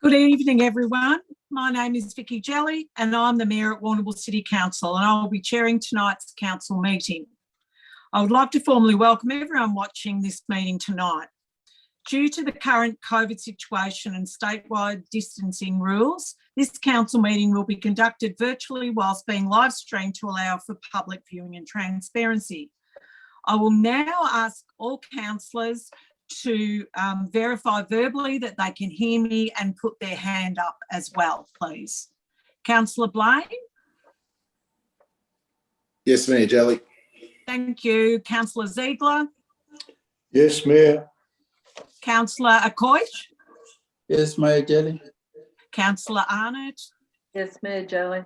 Good evening, everyone. My name is Vicky Jelly and I'm the Mayor at Warrnambool City Council, and I'll be chairing tonight's council meeting. I would like to formally welcome everyone watching this meeting tonight. Due to the current COVID situation and statewide distancing rules, this council meeting will be conducted virtually whilst being live streamed to allow for public viewing and transparency. I will now ask all councillors to verify verbally that they can hear me and put their hand up as well, please. Councillor Blaine? Yes, Mayor Jelly. Thank you. Councillor Ziegler? Yes, Mayor. Councillor Acoich? Yes, Mayor Jelly. Councillor Arnott? Yes, Mayor Jelly.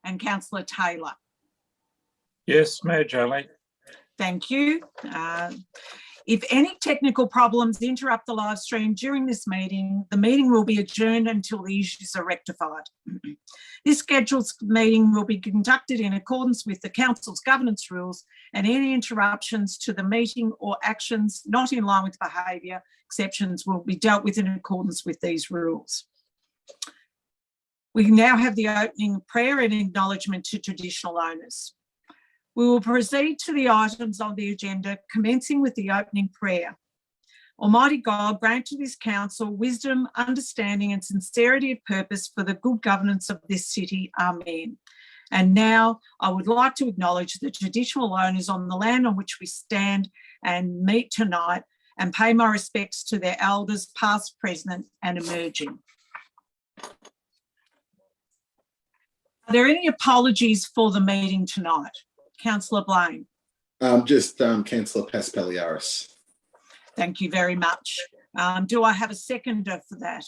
And Councillor Taylor? Yes, Mayor Jelly. Thank you. If any technical problems interrupt the live stream during this meeting, the meeting will be adjourned until the issues are rectified. This scheduled meeting will be conducted in accordance with the Council's governance rules, and any interruptions to the meeting or actions not in line with behaviour exceptions will be dealt with in accordance with these rules. We now have the opening prayer and acknowledgement to traditional owners. We will proceed to the items on the agenda, commencing with the opening prayer. Almighty God, grant to this council wisdom, understanding and sincerity of purpose for the good governance of this city. Amen. And now I would like to acknowledge the traditional owners on the land on which we stand and meet tonight, and pay my respects to their elders, past, present and emerging. Are there any apologies for the meeting tonight? Councillor Blaine. Councillor Paspaliaris. Thank you very much. Do I have a seconder for that?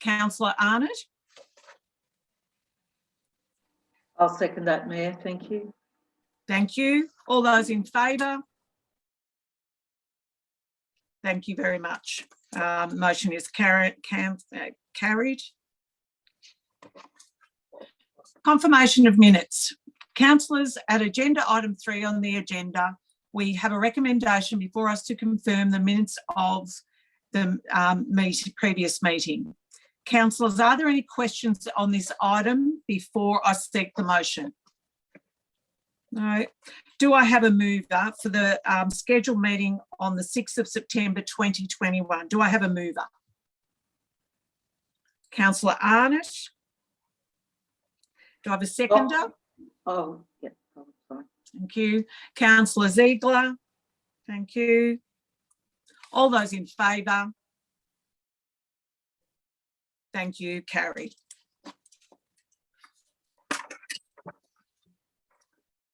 Councillor Arnott. I'll second that, Mayor. Thank you. Thank you. All those in favour? Thank you very much. Motion is carried. Confirmation of minutes. Councillors, at agenda item 3 on the agenda, we have a recommendation before us to confirm the minutes of the previous meeting. Councillors, are there any questions on this item before I seek the motion? No. Do I have a mover for the scheduled meeting on the 6th of September 2021? Do I have a mover? Councillor Arnott. Do I have a seconder? Oh, yeah. Oh, sorry. Thank you. Councillor Ziegler. Thank you. All those in favour? Thank you. Carried.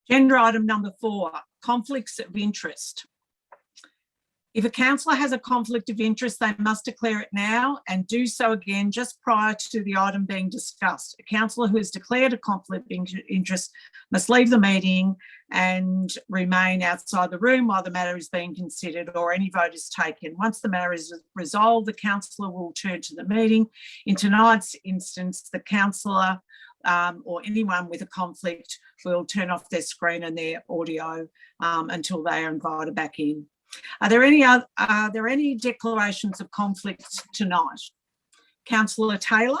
Agenda item number 4, conflicts of interest. If a councillor has a conflict of interest, they must declare it now and do so again just prior to the item being discussed. A councillor who has declared a conflict of interest must leave the meeting and remain outside the room while the matter is being considered or any vote is taken. Once the matter is resolved, the councillor will return to the meeting. In tonight's instance, the councillor or anyone with a conflict will turn off their screen and their audio until they are invited back in. Are there any declarations of conflicts tonight? Councillor Taylor?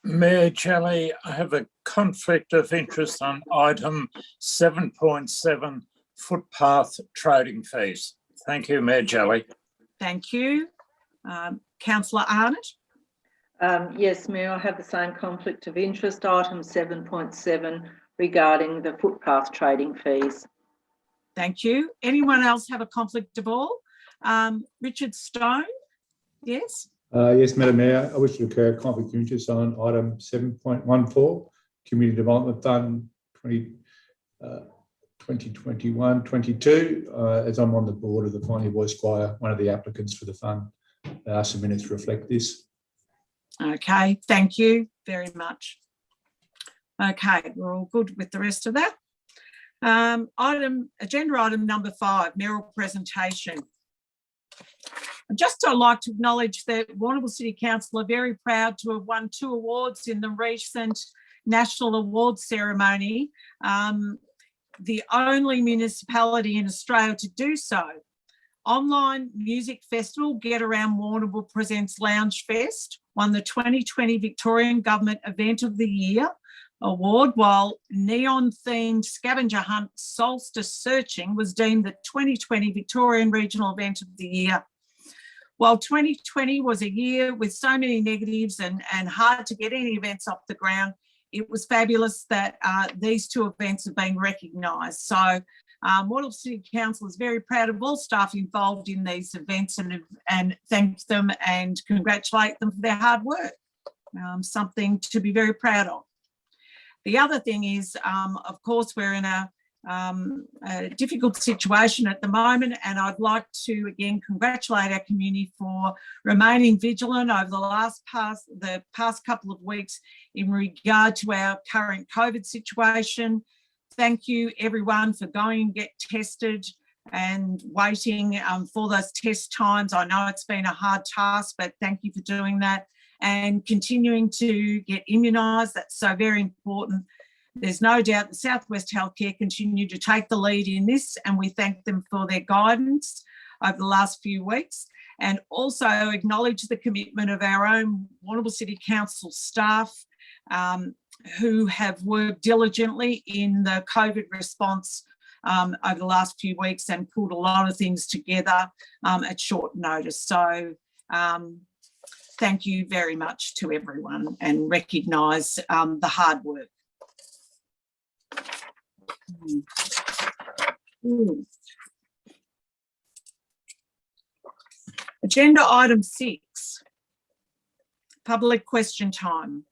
Mayor Jelly, I have a conflict of interest on item 7.7, footpath trading fees. Thank you, Mayor Jelly. Thank you. Councillor Arnott? Yes, Mayor, I have the same conflict of interest, item 7.7, regarding the footpath trading fees. Thank you. Anyone else have a conflict of all? Richard Stone? Yes? Yes, Madam Mayor, I wish to declare a conflict of interest on item 7.14, Community Development Fund 2021-22, as I'm on the board of the Finely Voice Choir, one of the applicants for the fund. I ask the minutes to reflect this. Okay, thank you very much. Okay, we're all good with the rest of that. Agenda item number 5, mayoral presentation. I'd like to acknowledge that Warrnambool City Council are very proud to have won 2 awards in the recent National Awards ceremony, the only municipality in Australia to do so. Online music festival Get Around Warrnambool Presents Lounge Fest won the 2020 Victorian Government Event of the Year award, while neon-themed scavenger hunt Solstice Searching was deemed the 2020 Victorian Regional Event of the Year. While 2020 was a year with so many negatives and hard to get any events off the ground, it was fabulous that these two events have been recognised. So Warrnambool City Council is very proud of all staff involved in these events and thanks them and congratulate them for their hard work. Something to be very proud of. The other thing is, of course, we're in a difficult situation at the moment, and I'd like to again congratulate our community for remaining vigilant over the past couple of weeks in regard to our current COVID situation. Thank you everyone for going and get tested and waiting for those test times. I know it's been a hard task, but thank you for doing that and continuing to get immunised. That's so very important. There's no doubt the South West Healthcare continue to take the lead in this, and we thank them for their guidance over the last few weeks, and also acknowledge the commitment of our own Warrnambool City Council staff who have worked diligently in the COVID response over the last few weeks and pulled a lot of things together at short notice. So thank you very much to everyone and recognise the hard work. Agenda item 6, public question time.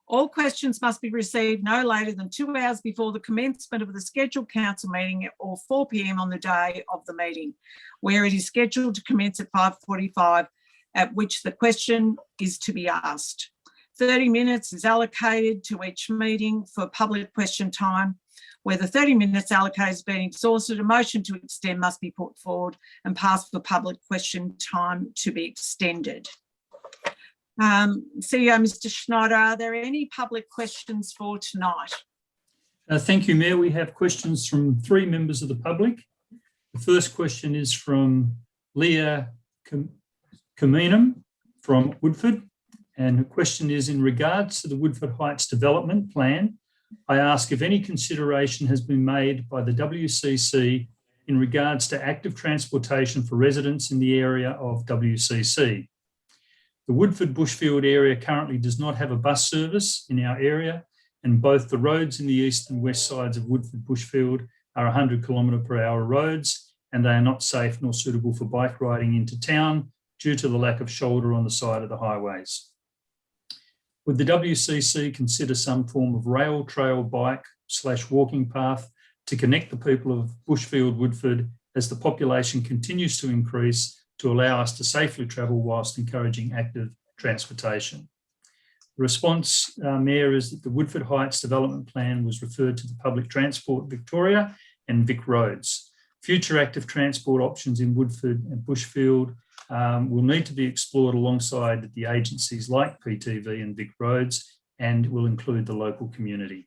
All questions must be received no later than 2 hours before the commencement of the scheduled council meeting or 4 p.m. on the day of the meeting, where it is scheduled to commence at 5:45, at which the question is to be asked. 30 minutes is allocated to each meeting for public question time. Where the 30 minutes allocated has been exhausted, a motion to extend must be put forward and passed for public question time to be extended. CEO Mr. Schneider, are there any public questions for tonight? Thank you, Mayor. We have questions from 3 members of the public. The first question is from Leah Kaminam from Woodford, and her question is, in regards to the Woodford Heights development plan, I ask if any consideration has been made by the WCC in regards to active transportation for residents in the area of WCC. The Woodford Bushfield area currently does not have a bus service in our area, and both the roads in the east and west sides of Woodford Bushfield are 100 km/h roads, and they are not safe nor suitable for bike riding into town due to the lack of shoulder on the side of the highways. Would the WCC consider some form of rail trail bike / walking path to connect the people of Bushfield Woodford as the population continues to increase, to allow us to safely travel whilst encouraging active transportation? The response, Mayor, is that the Woodford Heights development plan was referred to the Public Transport Victoria and Vic Roads. Future active transport options in Woodford and Bushfield will need to be explored alongside the agencies like PTV and Vic Roads, and will include the local community.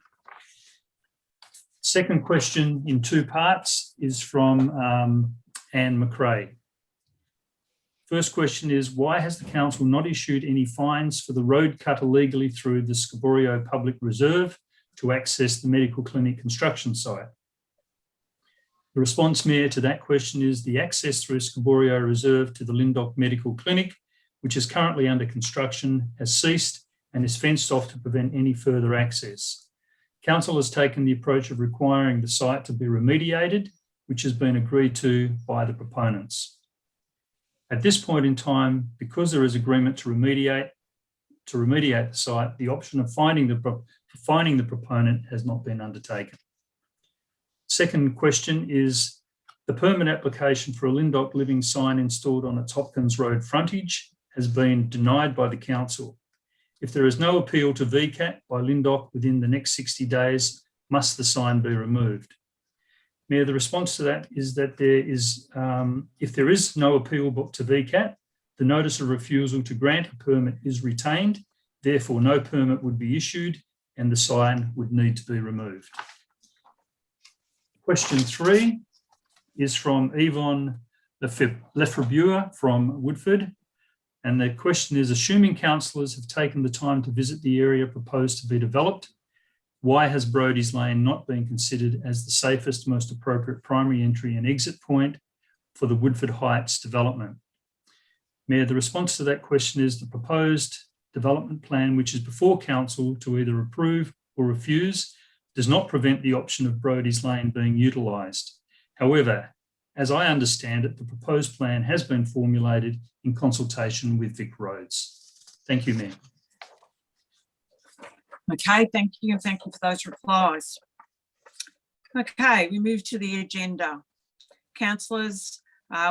Second question in 2 parts is from Anne McRae. First question is, why has the council not issued any fines for the road cut illegally through the Scaborio Public Reserve to access the medical clinic construction site? The response, Mayor, to that question is the access through Scaborio Reserve to the Lyndoch Medical Clinic, which is currently under construction, has ceased and is fenced off to prevent any further access. Council has taken the approach of requiring the site to be remediated, which has been agreed to by the proponents. At this point in time, because there is agreement to remediate the site, the option of finding the proponent has not been undertaken. Second question is, the permit application for a Lyndoch Living sign installed on its Hopkins Road frontage has been denied by the council. If there is no appeal to VCAT by Lyndoch within the next 60 days, must the sign be removed? Mayor, the response to that is that if there is no appeal to VCAT, the notice of refusal to grant a permit is retained, therefore no permit would be issued and the sign would need to be removed. Question 3 is from Yvonne Lefebvre from Woodford. And the question is, assuming councillors have taken the time to visit the area proposed to be developed, why has Brodie's Lane not been considered as the safest, most appropriate primary entry and exit point for the Woodford Heights development? Mayor, the response to that question is the proposed development plan, which is before council to either approve or refuse, does not prevent the option of Brodie's Lane being utilised. However, as I understand it, the proposed plan has been formulated in consultation with Vic Roads. Thank you, Mayor. Okay, thank you, and thank you for those replies. Okay, we move to the agenda. Councillors,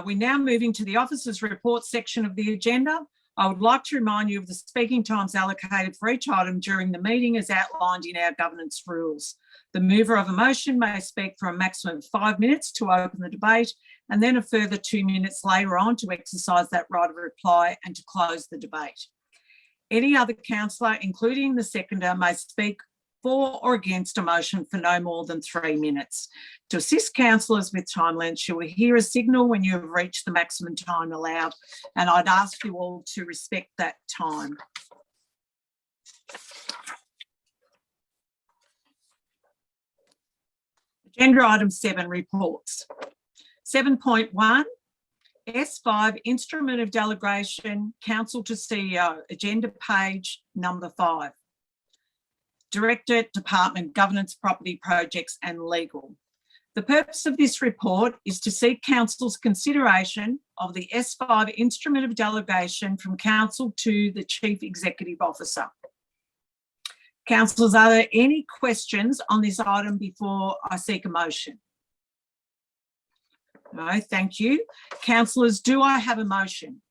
we're now moving to the officers' report section of the agenda. I would like to remind you of the speaking times allocated for each item during the meeting as outlined in our governance rules. The mover of a motion may speak for a maximum of 5 minutes to open the debate, and then a further 2 minutes later on to exercise that right of reply and to close the debate. Any other councillor, including the seconder, may speak for or against a motion for no more than 3 minutes. To assist councillors with time length, you will hear a signal when you have reached the maximum time allowed, and I'd ask you all to respect that time. Agenda item 7, reports. 7.1, S5, Instrument of Delegation, Council to CEO, agenda page number 5. Director, Department, Governance, Property Projects and Legal. The purpose of this report is to seek Council's consideration of the S5 Instrument of Delegation from Council to the Chief Executive Officer. Councillors, are there any questions on this item before I seek a motion? No, thank you. Councillors, do I have a motion?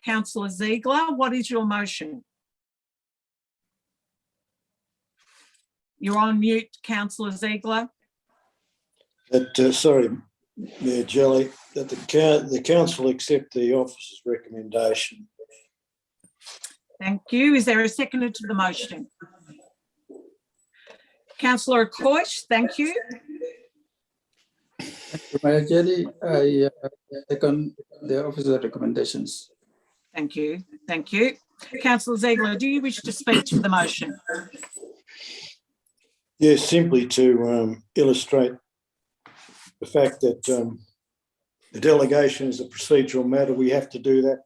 Councillor Ziegler, what is your motion? You're on mute, Councillor Ziegler. Sorry, Mayor Jelly, that the council accept the officer's recommendation. Thank you. Is there a seconder to the motion? Councillor Koish, thank you. Mayor Jelly, I second the officer's recommendations. Thank you. Thank you. Councillor Ziegler, do you wish to speak to the motion? Yes, simply to illustrate the fact that the delegation is a procedural matter. We have to do that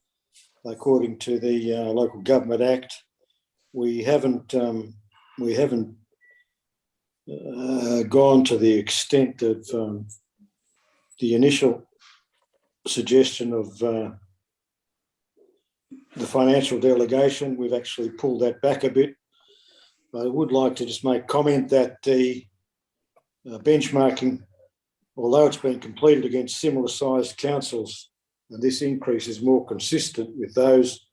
according to the Local Government Act. We haven't gone to the extent of the initial suggestion of the financial delegation. We've actually pulled that back a bit. I would like to just make comment that the benchmarking, although it's been completed against similar sized councils, and this increase is more consistent with those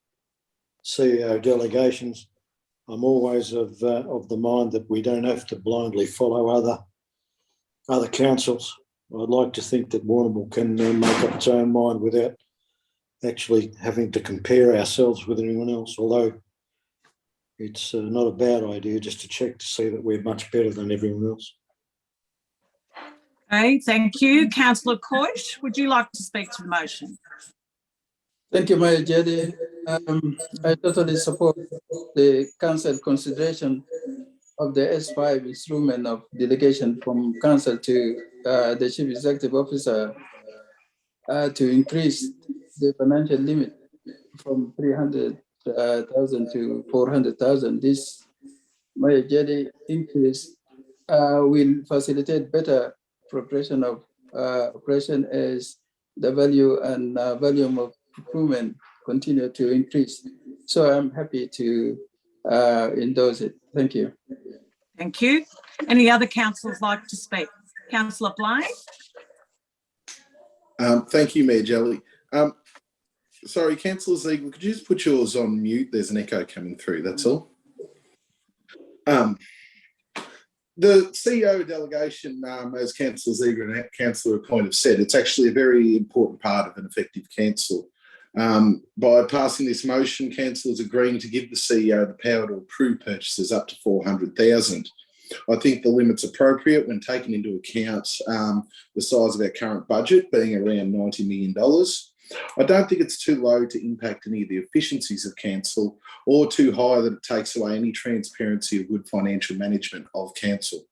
CEO delegations, I'm always of the mind that we don't have to blindly follow other councils. I'd like to think that Warrnambool can make up its own mind without actually having to compare ourselves with anyone else, although it's not a bad idea just to check to see that we're much better than everyone else. Okay, thank you. Councillor Koish, would you like to speak to the motion? Thank you, Mayor Jelly. I totally support the council consideration of the S5 instrument of delegation from council to the Chief Executive Officer to increase the financial limit from 300,000 to 400,000. This Mayor Jelly increase will facilitate better preparation of operation as the value and volume of procurement continue to increase. So I'm happy to endorse it. Thank you. Thank you. Any other councillors like to speak? Councillor Blaine? Thank you, Mayor Jelly. Sorry, Councillor Ziegler, could you just put yours on mute? There's an echo coming through, that's all. The CEO delegation, as Councillor Ziegler and Councillor Point have said, it's actually a very important part of an effective council. By passing this motion, councillors agreeing to give the CEO the power to approve purchases up to 400,000. I think the limit's appropriate when taken into account the size of our current budget being around $90 million. I don't think it's too low to impact any of the efficiencies of council, or too high that it takes away any transparency of good financial management of council.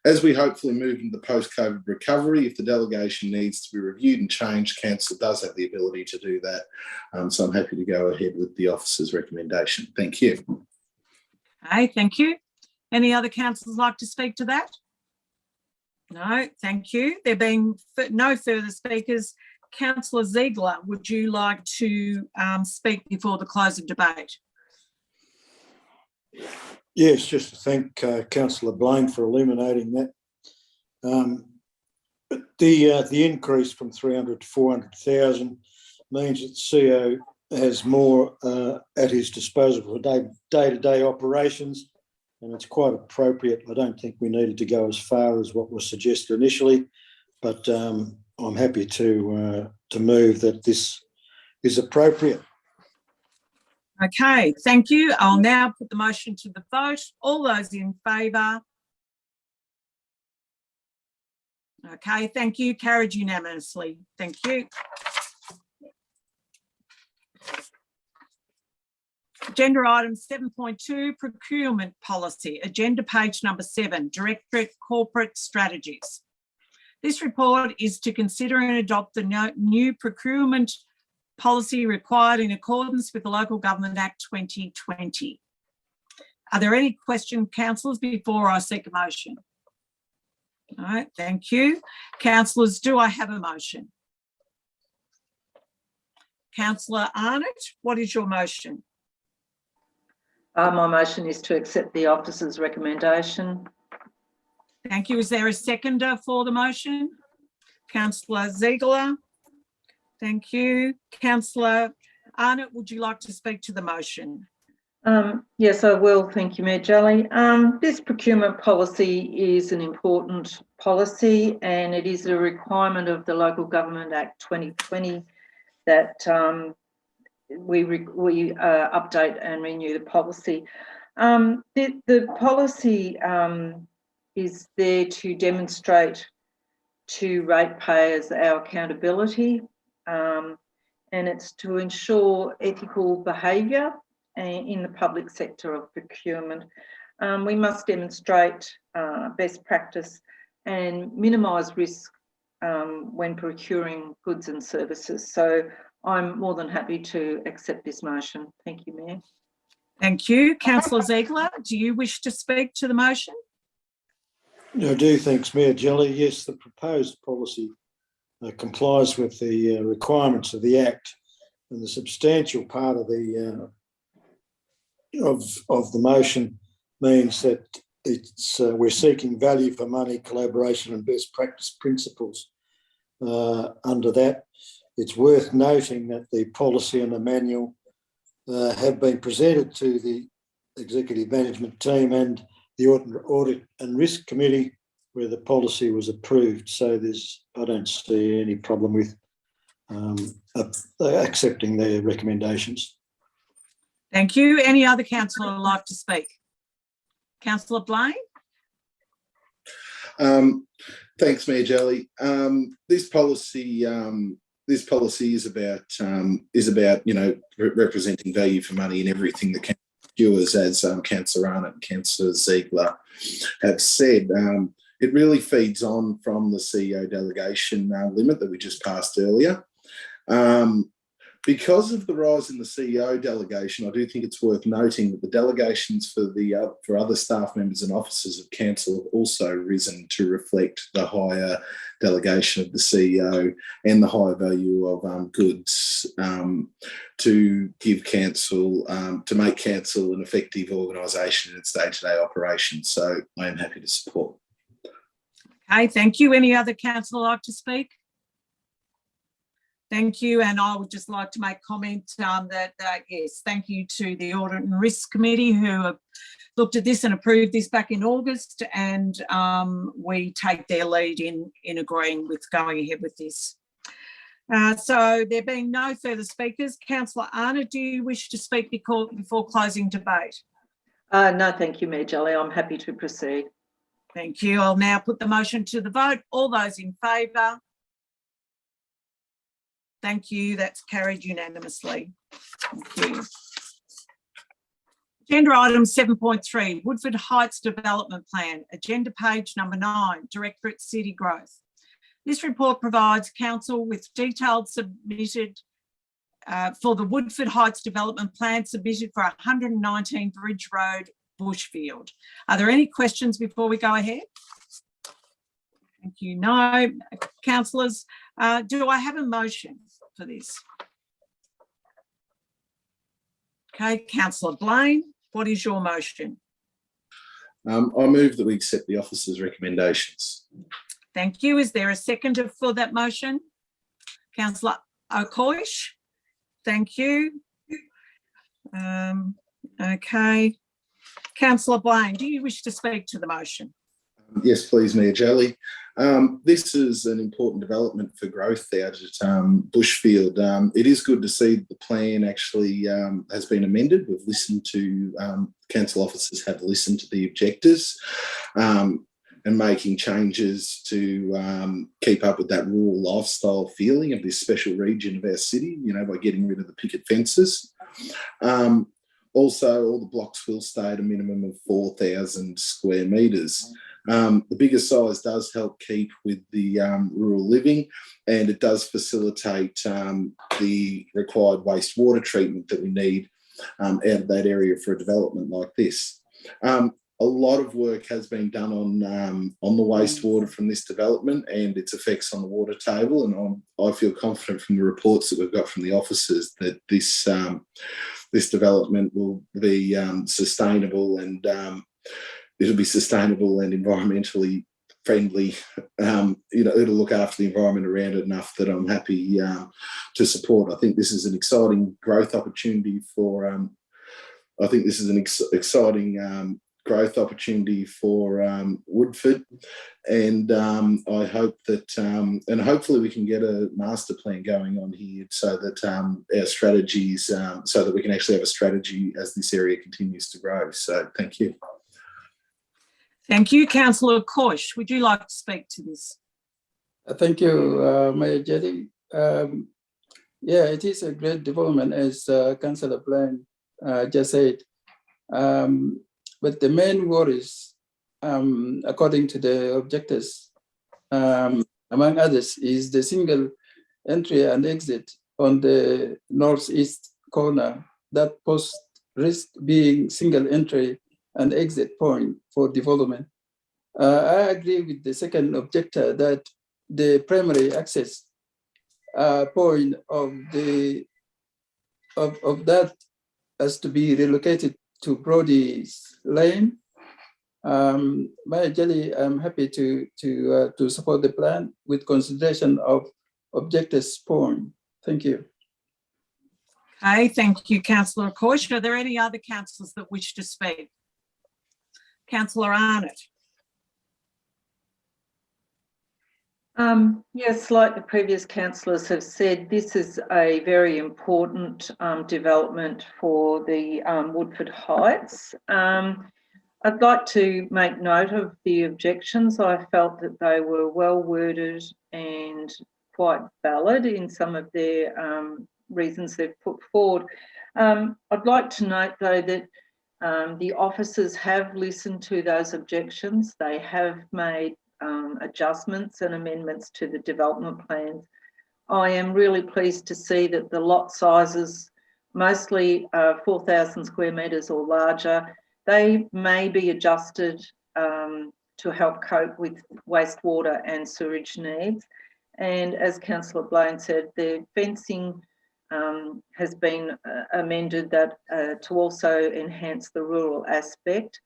As we hopefully move into the post-COVID recovery, if the delegation needs to be reviewed and changed, council does have the ability to do that. So I'm happy to go ahead with the officer's recommendation. Thank you. Okay, thank you. Any other councillors like to speak to that? No, thank you. There being no further speakers, Councillor Ziegler, would you like to speak before the close of debate? Yes, just to thank Councillor Blaine for illuminating that. But the increase from 300 to 400,000 means that the CEO has more at his disposal for day-to-day operations, and it's quite appropriate. I don't think we needed to go as far as what was suggested initially, but I'm happy to move that this is appropriate. Okay, thank you. I'll now put the motion to the vote. All those in favour? Okay, thank you. Carried unanimously. Thank you. Agenda item 7.2, procurement policy. Agenda page number 7, Directorate Corporate Strategies. This report is to consider and adopt the new procurement policy required in accordance with the Local Government Act 2020. Are there any questions, councillors, before I seek a motion? All right, thank you. Councillors, do I have a motion? Councillor Arnott, what is your motion? My motion is to accept the officer's recommendation. Thank you. Is there a seconder for the motion? Councillor Ziegler. Thank you. Councillor Arnott, would you like to speak to the motion? Yes, I will. Thank you, Mayor Jolly. This procurement policy is an important policy, and it is a requirement of the Local Government Act 2020 that we update and renew the policy. The policy is there to demonstrate to ratepayers our accountability, and it's to ensure ethical behaviour in the public sector of procurement. We must demonstrate best practice and minimise risk when procuring goods and services. So I'm more than happy to accept this motion. Thank you, Mayor. Thank you. Councillor Ziegler, do you wish to speak to the motion? I do, thanks, Mayor Jelly. Yes, the proposed policy complies with the requirements of the Act, and the substantial part of the motion means that it's we're seeking value for money, collaboration, and best practice principles. Under that, it's worth noting that the policy and the manual have been presented to the Executive Management Team and the Audit and Risk Committee, where the policy was approved. So I don't see any problem with accepting their recommendations. Thank you. Any other councillor would like to speak? Councillor Blaine? Thanks, Mayor Jelly. This policy is about representing value for money in everything that can viewers, as Councillor Arnott and Councillor Ziegler have said. It really feeds on from the CEO delegation limit that we just passed earlier. Because of the rise in the CEO delegation, I do think it's worth noting that the delegations for other staff members and officers of council have also risen to reflect the higher delegation of the CEO and the higher value of goods to give council, to make council an effective organisation in its day-to-day operations. So I am happy to support. Okay, thank you. Any other councillor like to speak? Thank you, and I would just like to make comment that, yes, thank you to the Audit and Risk Committee who have looked at this and approved this back in August, and we take their lead in agreeing with going ahead with this. So there being no further speakers, Councillor Arnott, do you wish to speak before closing debate? No, thank you, Mayor Jolly. I'm happy to proceed. Thank you. I'll now put the motion to the vote. All those in favour? Thank you. That's carried unanimously. Thank you. Agenda item 7.3, Woodford Heights Development Plan, agenda page number 9, Directorate City Growth. This report provides council with detailed submitted for the Woodford Heights Development Plan submitted for 119 Bridge Road, Bushfield. Are there any questions before we go ahead? Thank you. No. Councillors, do I have a motion for this? Okay, Councillor Blaine, what is your motion? I move that we accept the officer's recommendations. Thank you. Is there a seconder for that motion? Councillor O'Coish. Thank you. Okay. Councillor Blaine, do you wish to speak to the motion? Yes, please, Mayor Jolly. This is an important development for growth out at Bushfield. It is good to see that the plan actually has been amended. We've listened to, council officers have listened to the objectors and making changes to keep up with that rural lifestyle feeling of this special region of our city, you know, by getting rid of the picket fences. Also, all the blocks will stay at a minimum of 4,000 square metres. The bigger size does help keep with the rural living, and it does facilitate the required wastewater treatment that we need out of that area for a development like this. A lot of work has been done on the wastewater from this development and its effects on the water table, and I feel confident from the reports that we've got from the officers that this this development will be sustainable, and it'll be sustainable and environmentally friendly. You know, it'll look after the environment around it enough that I'm happy to support. I think this is an exciting growth opportunity for. I think this is an exciting growth opportunity for Woodford, and I hope that, and hopefully we can get a master plan going on here so that our strategies, so that we can actually have a strategy as this area continues to grow. So thank you. Thank you. Councillor Koch, would you like to speak to this? Thank you, Mayor Jetty. Yeah, it is a great development, as Councillor Blaine just said. But the main worries, according to the objectors, among others, is the single entry and exit on the northeast corner that poses risk being single entry and exit point for development. I agree with the second objector that the primary access point of that has to be relocated to Brody's Lane. Mayor Jelly, I'm happy to support the plan with consideration of objector's point. Thank you. Okay, thank you, Councillor Koch. Are there any other councillors that wish to speak? Councillor Arnott. Yes, like the previous councillors have said, this is a very important development for the Woodford Heights. I'd like to make note of the objections. I felt that they were well worded and quite valid in some of their reasons they've put forward. I'd like to note, though, that the officers have listened to those objections. They have made adjustments and amendments to the development plans. I am really pleased to see that the lot sizes, mostly 4,000 square metres or larger, they may be adjusted to help cope with wastewater and sewerage needs. And as Councillor Blaine said, the fencing has been amended that to also enhance the rural aspect.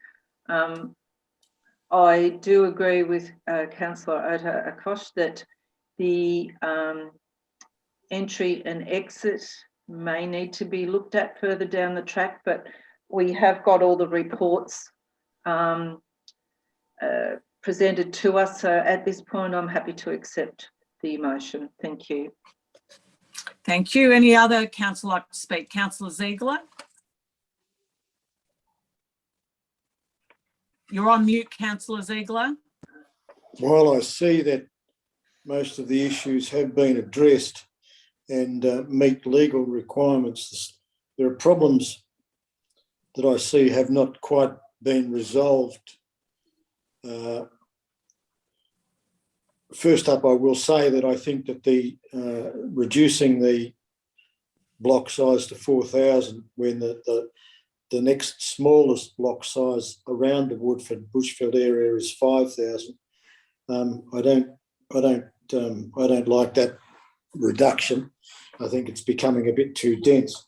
I do agree with Councillor Ota-Akosh that the entry and exit may need to be looked at further down the track, but we have got all the reports presented to us. So at this point, I'm happy to accept the motion. Thank you. Thank you. Any other councillor like to speak? Councillor Ziegler. You're on mute, councillor Ziegler. While I see that most of the issues have been addressed and meet legal requirements, there are problems that I see have not quite been resolved. First up, I will say that I think that the reducing the block size to 4,000 when the next smallest block size around the Woodford Bushveld area is 5,000. I don't like that reduction. I think it's becoming a bit too dense.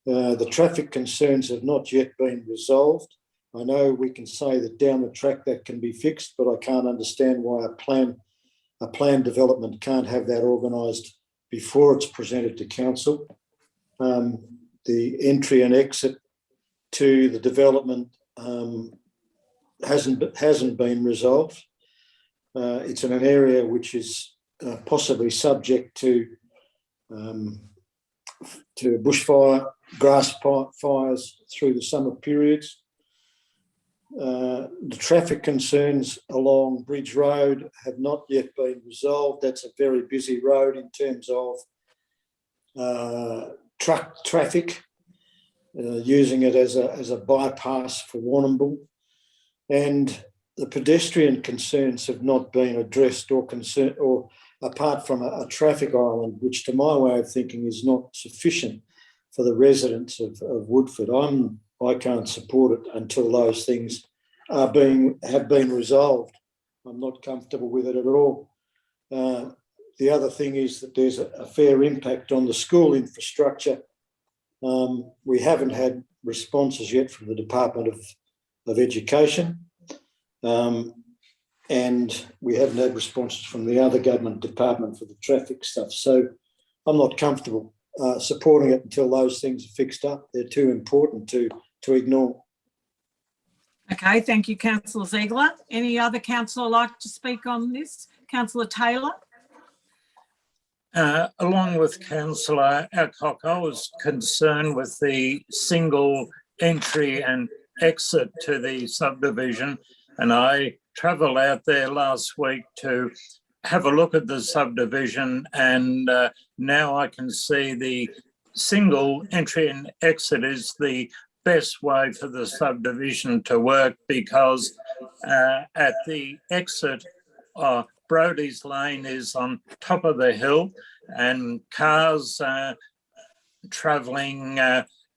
The traffic concerns have not yet been resolved. I know we can say that down the track that can be fixed, but I can't understand why a plan development can't have that organised before it's presented to council. The entry and exit to the development hasn't been resolved. It's in an area which is possibly subject to bushfire, grass fires through the summer periods. The traffic concerns along Bridge Road have not yet been resolved. That's a very busy road in terms of truck traffic, using it as a bypass for Warrnambool. And the pedestrian concerns have not been addressed or apart from a traffic island, which to my way of thinking is not sufficient for the residents of Woodford. I can't support it until those things have been resolved. I'm not comfortable with it at all. The other thing is that there's a fair impact on the school infrastructure. We haven't had responses yet from the Department of Education, and we haven't had responses from the other government department for the traffic stuff. So I'm not comfortable supporting it until those things are fixed up. They're too important to ignore. Okay, thank you, councillor Ziegler. Any other councillor like to speak on this? Councillor Taylor? Along with councillor Adcock, I was concerned with the single entry and exit to the subdivision, and I travelled out there last week to have a look at the subdivision, and now I can see the single entry and exit is the best way for the subdivision to work, because at the exit, Brodie's Lane is on top of the hill, and cars travelling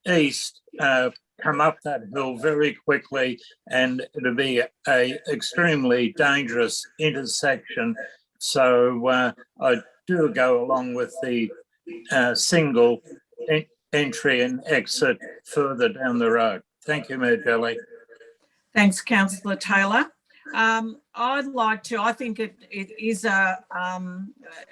east come up that hill very quickly, and it'll be a extremely dangerous intersection. So I do go along with the single entry and exit further down the road. Thank you, Mayor Jelly. Thanks, councillor Taylor. I think it is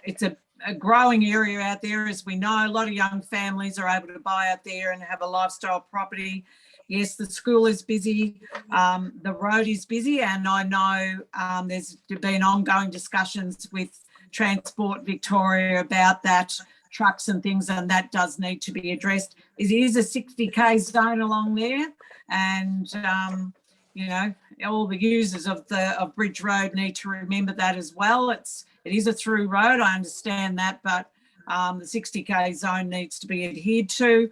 it's a growing area out there. As we know, a lot of young families are able to buy out there and have a lifestyle property. Yes, the school is busy, the road is busy, and I know there's been ongoing discussions with Transport Victoria about that, trucks and things, and that does need to be addressed. It is a 60k zone along there, and you know, all the users of Bridge Road need to remember that as well. It is a through road, I understand that, but the 60k zone needs to be adhered to.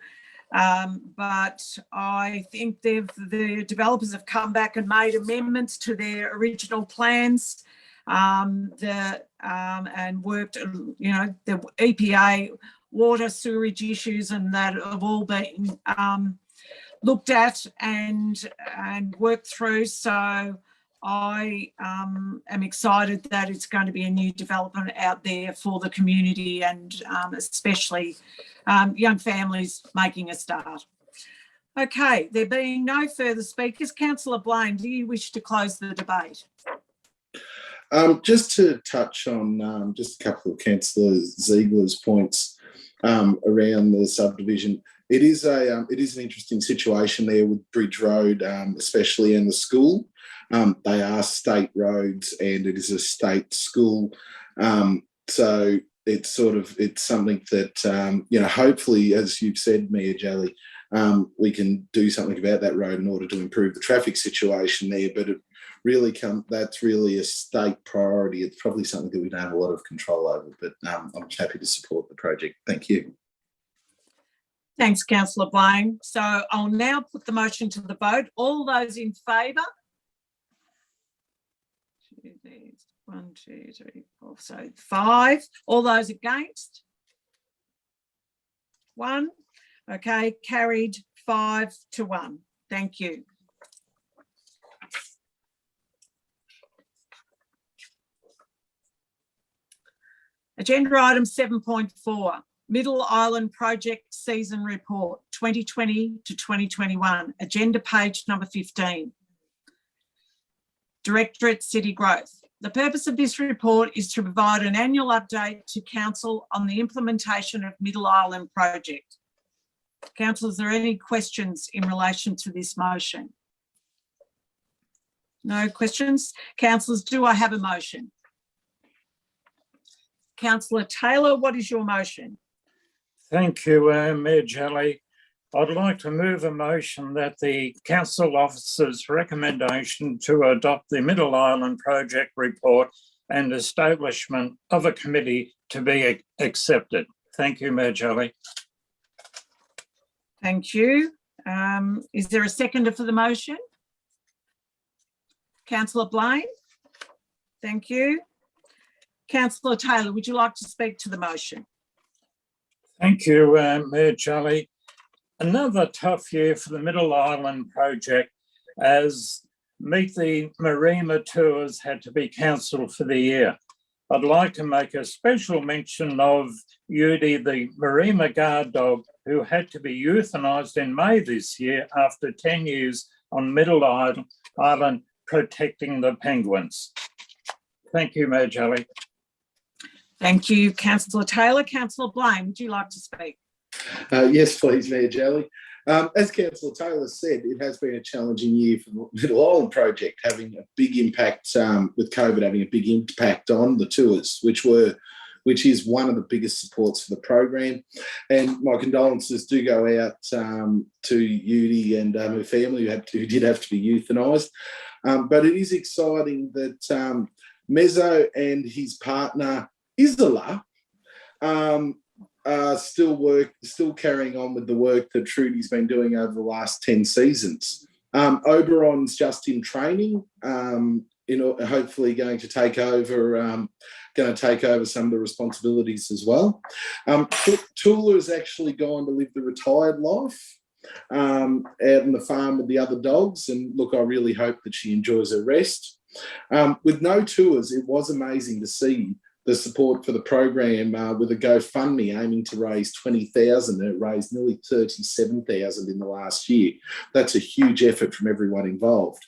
But I think the developers have come back and made amendments to their original plans, and worked, you know, the EPA water sewerage issues and that have all been looked at and worked through. So I am excited that it's going to be a new development out there for the community, and especially young families making a start. Okay, there being no further speakers, councillor Blaine, do you wish to close the debate? Just to touch on just a couple of councillor Ziegler's points around the subdivision. It is an interesting situation there with Bridge Road, especially in the school. They are state roads, and it is a state school. So it's something that you know, hopefully, as you've said, Mayor Jelly, we can do something about that road in order to improve the traffic situation there. But that's really a state priority. It's probably something that we don't have a lot of control over, but I'm happy to support the project. Thank you. Thanks, Councillor Blaine. So I'll now put the motion to the vote. All those in favour? 1, 2, 3, 4, so 5. All those against? 1. Okay, carried 5-1. Thank you. Agenda item 7.4, Middle Island Project Season Report 2020 to 2021, agenda page number 15. Directorate City Growth. The purpose of this report is to provide an annual update to Council on the implementation of Middle Island Project. Council, is there any questions in relation to this motion? No questions? Councillors, do I have a motion? Councillor Taylor, what is your motion? Thank you, Mayor Jelly. I'd like to move a motion that the council officer's recommendation to adopt the Middle Island Project report and establishment of a committee to be accepted. Thank you, Mayor Jelly. Thank you. Is there a seconder for the motion? Councillor Blaine? Thank you. Councillor Taylor, would you like to speak to the motion? Thank you, Mayor Jelly. Another tough year for the Middle Island Project, as Meet the Marima tours had to be cancelled for the year. I'd like to make a special mention of Yudi, the Marima guard dog, who had to be euthanised in May this year after 10 years on Middle Island protecting the penguins. Thank you, Mayor Jelly. Thank you, Councillor Taylor. Councillor Blaine, would you like to speak? Yes, please, Mayor Jelly. As Councillor Taylor said, it has been a challenging year for the Middle Island Project, having a big impact with COVID, having a big impact on the tours, which is one of the biggest supports for the program. And my condolences do go out to Yudi and her family who did have to be euthanised. But it is exciting that Mezzo and his partner Isola still carrying on with the work that Trudy's been doing over the last 10 seasons. Oberon's just in training, hopefully going to take over some of the responsibilities as well. Tula has actually gone to live the retired life out on the farm with the other dogs, and look, I really hope that she enjoys her rest. With no tours, it was amazing to see the support for the program with a GoFundMe aiming to raise 20,000, and it raised nearly 37,000 in the last year. That's a huge effort from everyone involved.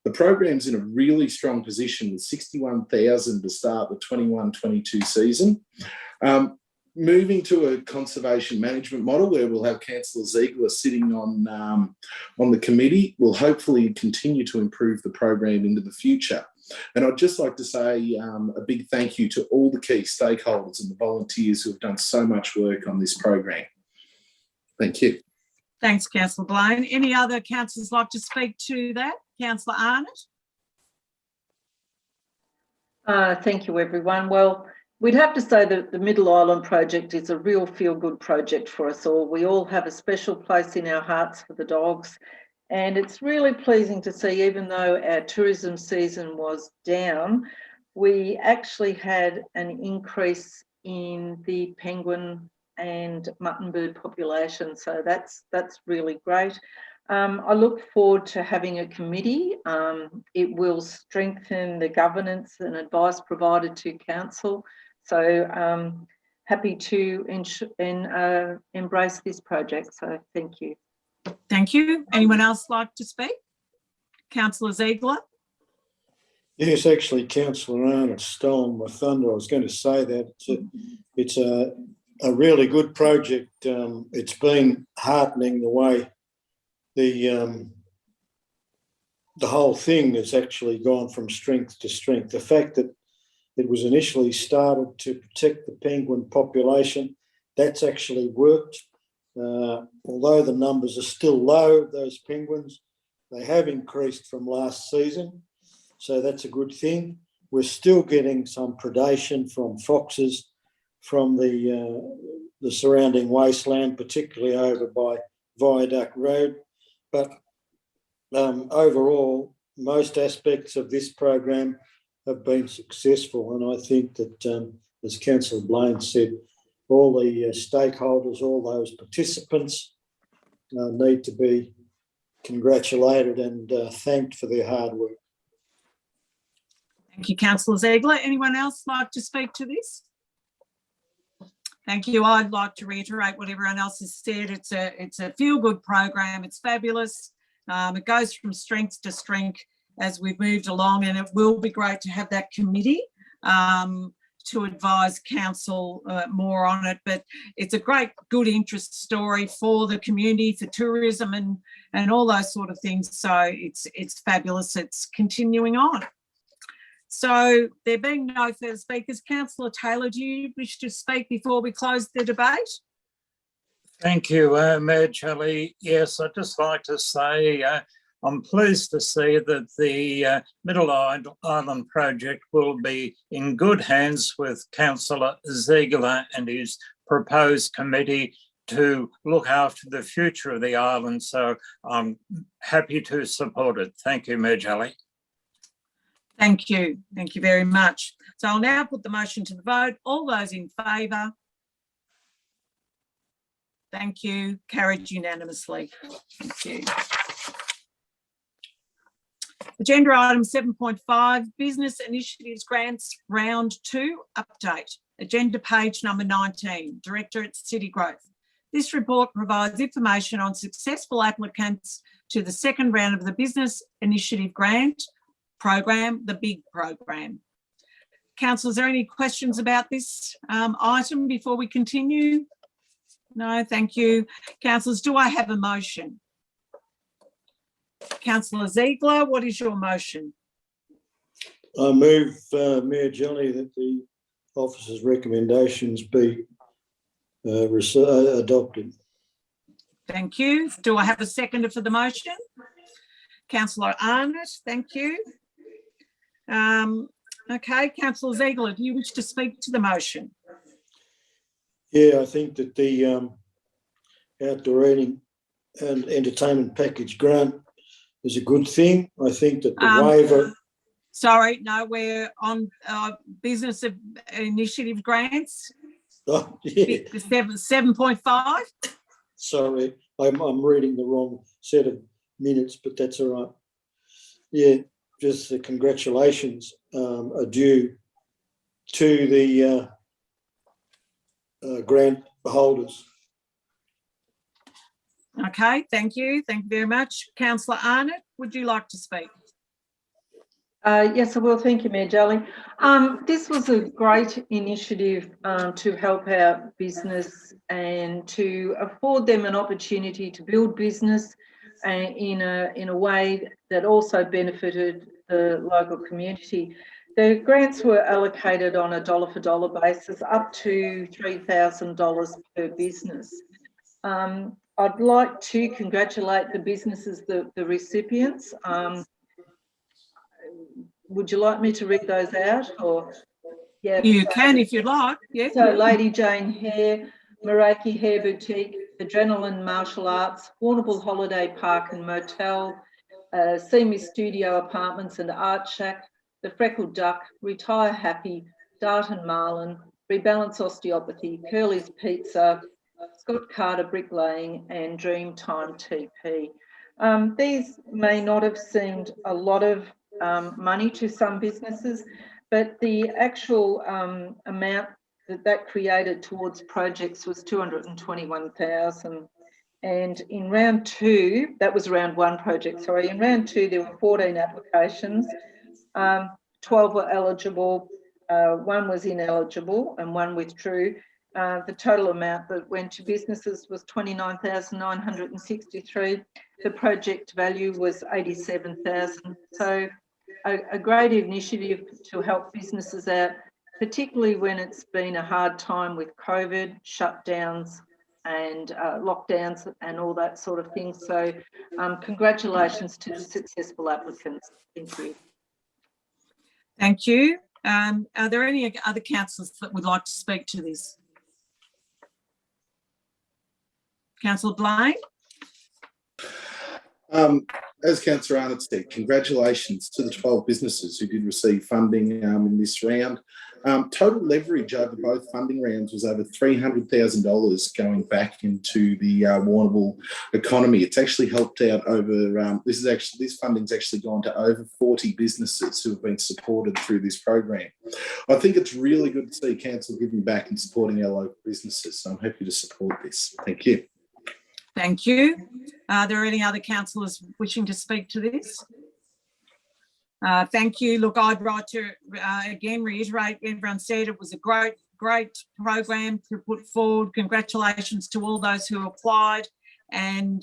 The program's in a really strong position with 61,000 to start the 21-22 season. Moving to a conservation management model where we'll have Councillor Ziegler sitting on the committee will hopefully continue to improve the program into the future. And I'd just like to say a big thank you to all the key stakeholders and the volunteers who have done so much work on this program. Thank you. Thanks, Councillor Blaine. Any other councillors like to speak to that? Councillor Arnott? Thank you, everyone. Well, we'd have to say that the Middle Island Project is a real feel-good project for us all. We all have a special place in our hearts for the dogs. And it's really pleasing to see, even though our tourism season was down, we actually had an increase in the penguin and muttonbird population. So that's really great. I look forward to having a committee. It will strengthen the governance and advice provided to council. So happy to embrace this project. So thank you. Thank you. Anyone else like to speak? Councillor Ziegler? Yes, actually, Councillor Arnott stole my thunder. I was going to say that it's a really good project. It's been heartening the way the whole thing has actually gone from strength to strength. The fact that it was initially started to protect the penguin population, that's actually worked. Although the numbers are still low, those penguins, they have increased from last season. so that's a good thing. We're still getting some predation from foxes from the surrounding wasteland, particularly over by Viaduct Road. But overall, most aspects of this program have been successful, and I think that, as Councillor Blaine said, all the stakeholders, all those participants need to be congratulated and thanked for their hard work. Thank you, Councillor Ziegler. Anyone else like to speak to this? Thank you. I'd like to reiterate what everyone else has said. It's a feel-good program. It's fabulous. It goes from strength to strength as we've moved along, and it will be great to have that committee to advise council more on it. But it's a great, good interest story for the community, for tourism and all those sort of things. So it's fabulous. It's continuing on. So there being no further speakers, Councillor Taylor, do you wish to speak before we close the debate? Thank you, Mayor Shelley. Yes, I'd just like to say I'm pleased to see that the Middle Island project will be in good hands with Councillor Ziegler and his proposed committee to look after the future of the island. So I'm happy to support it. Thank you, Mayor Shelley. Thank you. Thank you very much. So I'll now put the motion to the vote. All those in favour? Thank you. Carried unanimously. Thank you. Agenda item 7.5, Business Initiatives Grants Round 2 Update. Agenda page number 19, Directorate City Growth. This report provides information on successful applicants to the second round of the Business Initiative Grant Program, the BIG program. Council, is there any questions about this item before we continue? No, thank you. Councillors, do I have a motion? Councillor Ziegler, what is your motion? I move, Mayor Shelley, that the officer's recommendations be adopted. Thank you. Do I have a seconder for the motion? Councillor Arnott, thank you. Okay, Councillor Ziegler, do you wish to speak to the motion? Yeah, I think that the outdoor eating and entertainment package grant is a good thing. I think that the waiver... Sorry, no, we're on Business Initiative Grants. Oh, yeah. 7.5. Sorry, I'm reading the wrong set of minutes, but that's all right. Yeah, just the congratulations are due to the grant holders. Okay, thank you. Thank you very much. Councillor Arnott, would you like to speak? Yes, I will. Thank you, Mayor Shelley. This was a great initiative to help out business and to afford them an opportunity to build business in a way that also benefited the local community. The grants were allocated on a dollar for dollar basis up to $3,000 per business. I'd like to congratulate the businesses, the recipients. Would you like me to read those out? Or yeah, you can if you'd like. Yeah. So Lady Jane Hair, Meraki Hair Boutique, Adrenaline Martial Arts, Warrnambool Holiday Park and Motel, Semi Studio Apartments and Art Shack, The Freckled Duck, Retire Happy, Dart and Marlin, Rebalance Osteopathy, Curly's Pizza, Scott Carter Bricklaying and Dreamtime TP. These may not have seemed a lot of money to some businesses, but the actual amount that created towards projects was $221,000. And in round two, that was round one project, sorry, in round two there were 14 applications, 12 were eligible, one was ineligible and one withdrew. The total amount that went to businesses was $29,963. The project value was $87,000. So a great initiative to help businesses out, particularly when it's been a hard time with COVID, shutdowns and lockdowns and all that sort of thing. So congratulations to the successful applicants. Thank you. Thank you. Are there any other councillors that would like to speak to this? Councillor Blaine? As Councillor Arnott said, congratulations to the 12 businesses who did receive funding in this round. Total leverage over both funding rounds was over $300,000 going back into the Warrnambool economy. It's actually helped out over, this funding's actually gone to over 40 businesses who have been supported through this program. I think it's really good to see council giving back and supporting our local businesses. So I'm happy to support this. Thank you. Thank you. Are there any other councillors wishing to speak to this? Thank you. Look, I'd like to again reiterate, everyone said it was a great program to put forward. Congratulations to all those who applied, and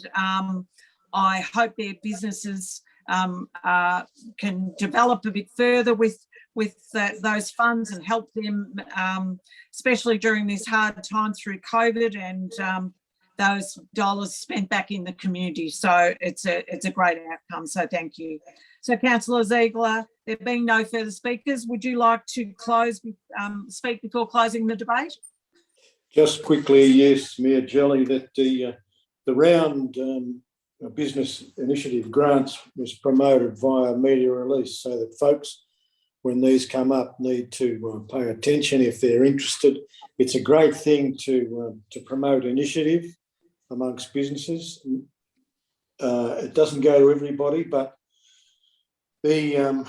I hope their businesses can develop a bit further with those funds and help them, especially during this hard time through COVID, and those dollars spent back in the community. So it's a great outcome. So thank you. So Councillor Ziegler, there being no further speakers, would you like to speak before closing the debate? Just quickly, yes, Mayor Jelly, that the round business initiative grants was promoted via media release, so that folks, when these come up, need to pay attention if they're interested. It's a great thing to promote initiative amongst businesses. It doesn't go to everybody, but the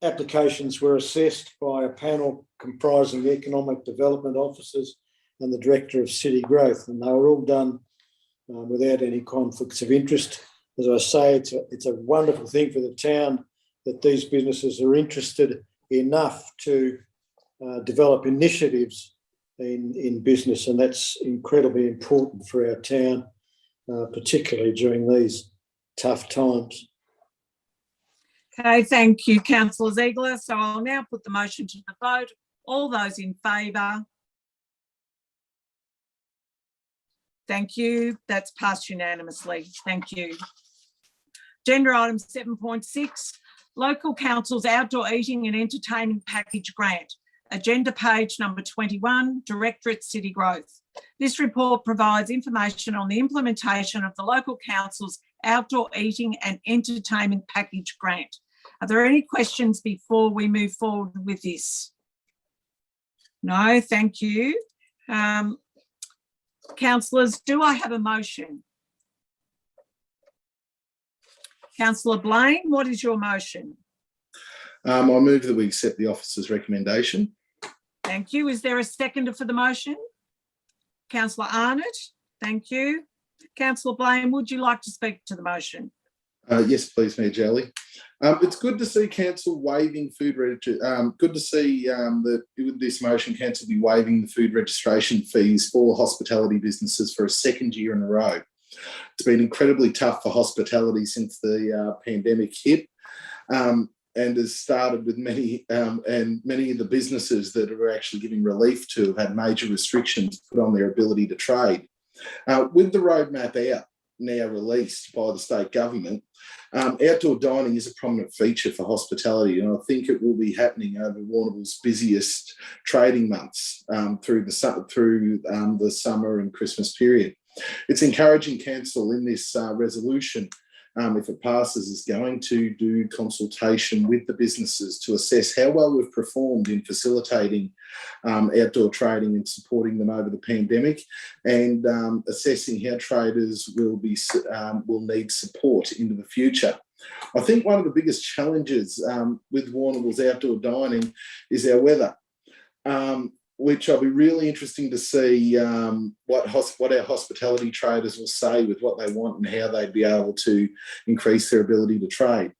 applications were assessed by a panel comprising the economic development officers and the director of city growth, and they were all done without any conflicts of interest. As I say, it's a wonderful thing for the town that these businesses are interested enough to develop initiatives in business, and that's incredibly important for our town, particularly during these tough times. Okay, thank you, Councillor Ziegler. So I'll now put the motion to the vote. All those in favour? Thank you. That's passed unanimously. Thank you. Agenda item 7.6, Local Council's Outdoor Eating and Entertainment Package Grant. Agenda page number 21, Directorate City Growth. This report provides information on the implementation of the Local Council's Outdoor Eating and Entertainment Package Grant. Are there any questions before we move forward with this? No, thank you. Councillors, do I have a motion? Councillor Blaine, what is your motion? I move that we accept the officer's recommendation. Thank you. Is there a seconder for the motion? Councillor Arnott, thank you. Councillor Blaine, would you like to speak to the motion? Yes, please, Mayor Jelly. It's good to see council waiving food good to see that with this motion, council be waiving the food registration fees for hospitality businesses for a second year in a row. It's been incredibly tough for hospitality since the pandemic hit, and has started with many of the businesses that are actually giving relief to have had major restrictions put on their ability to trade. With the roadmap out now released by the state government, outdoor dining is a prominent feature for hospitality, and I think it will be happening over Warrnambool's busiest trading months through the summer and Christmas period. It's encouraging council in this resolution, if it passes, is going to do consultation with the businesses to assess how well we've performed in facilitating outdoor trading and supporting them over the pandemic, and assessing how traders will need support into the future. I think one of the biggest challenges with Warrnambool's outdoor dining is our weather, which I'll be really interesting to see what our hospitality traders will say with what they want and how they'd be able to increase their ability to trade.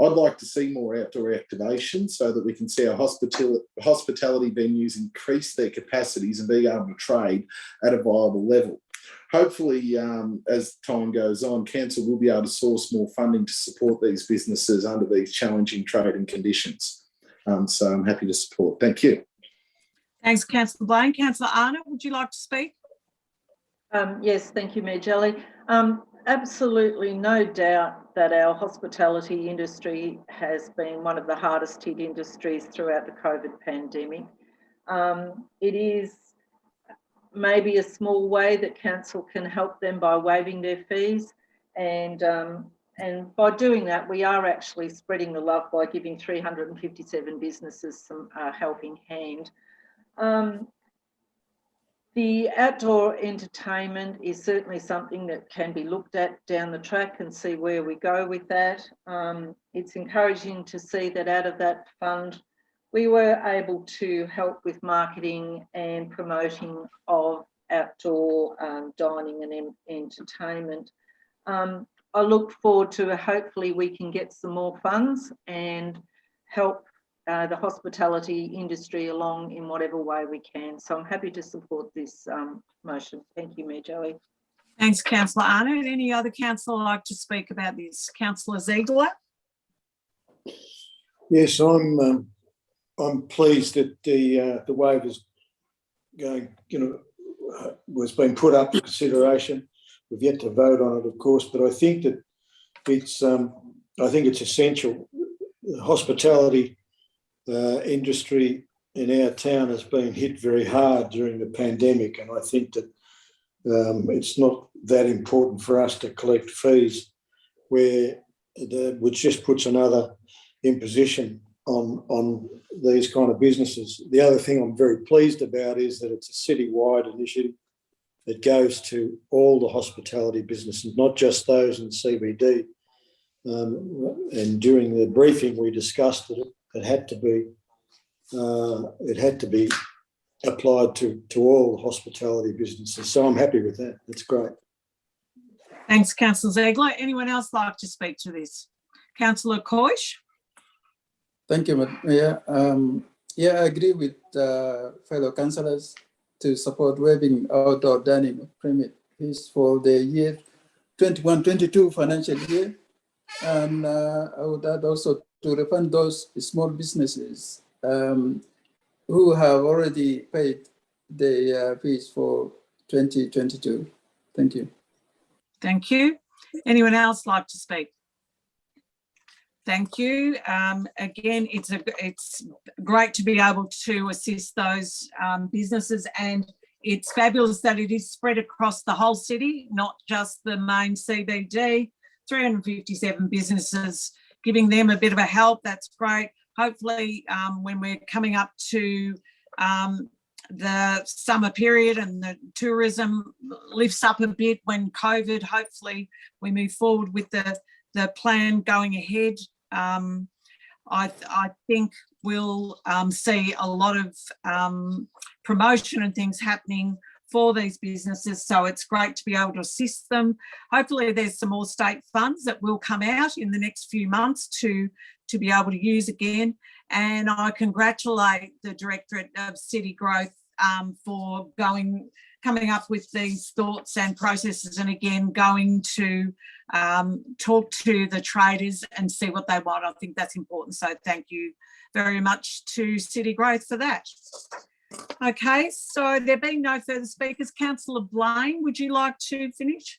I'd like to see more outdoor activation so that we can see our hospitality venues increase their capacities and be able to trade at a viable level. Hopefully, as time goes on, council will be able to source more funding to support these businesses under these challenging trading conditions. So I'm happy to support. Thank you. Thanks, Councillor Blaine. Councillor Arnott, would you like to speak? Yes, thank you, Mayor Jelly. absolutely no doubt that our hospitality industry has been one of the hardest hit industries throughout the COVID pandemic. It is maybe a small way that council can help them by waiving their fees, and by doing that, we are actually spreading the love by giving 357 businesses some helping hand. The outdoor entertainment is certainly something that can be looked at down the track and see where we go with that. It's encouraging to see that out of that fund, we were able to help with marketing and promoting of outdoor dining and entertainment. I look forward to hopefully we can get some more funds and help the hospitality industry along in whatever way we can. So I'm happy to support this motion. Thank you, Mayor Joey. Thanks, Councillor Arnott. Any other councillor like to speak about this? Councillor Ziegler? Yes, I'm pleased that the waivers going, was being put up for consideration. We've yet to vote on it, of course, but I think that it's essential. The hospitality industry in our town has been hit very hard during the pandemic, and I think that it's not that important for us to collect fees which just puts another imposition on these kind of businesses. The other thing I'm very pleased about is that it's a city-wide initiative that goes to all the hospitality businesses, not just those in CBD. And during the briefing, we discussed that it had to be applied to all the hospitality businesses. So I'm happy with that. That's great. Thanks, Councillor Ziegler. Anyone else like to speak to this? Councillor Coysh? Thank you, Mayor. Yeah, I agree with fellow councillors to support waiving outdoor dining permit fees for the year 21-22 financial year. And I would add also to refund those small businesses who have already paid the fees for 2022. Thank you. Thank you. Anyone else like to speak? Thank you. Again, it's great to be able to assist those businesses, and it's fabulous that it is spread across the whole city, not just the main CBD. 357 businesses, giving them a bit of a help. That's great. Hopefully, when we're coming up to the summer period and the tourism lifts up a bit when COVID, hopefully we move forward with the plan going ahead. I think we'll see a lot of promotion and things happening for these businesses, so it's great to be able to assist them. Hopefully there's some more state funds that will come out in the next few months to be able to use again, and I congratulate the Directorate of City Growth for coming up with these thoughts and processes, and again going to talk to the traders and see what they want. I think that's important, so thank you very much to City Growth for that. Okay, so there being no further speakers, Councillor Blaine, would you like to finish?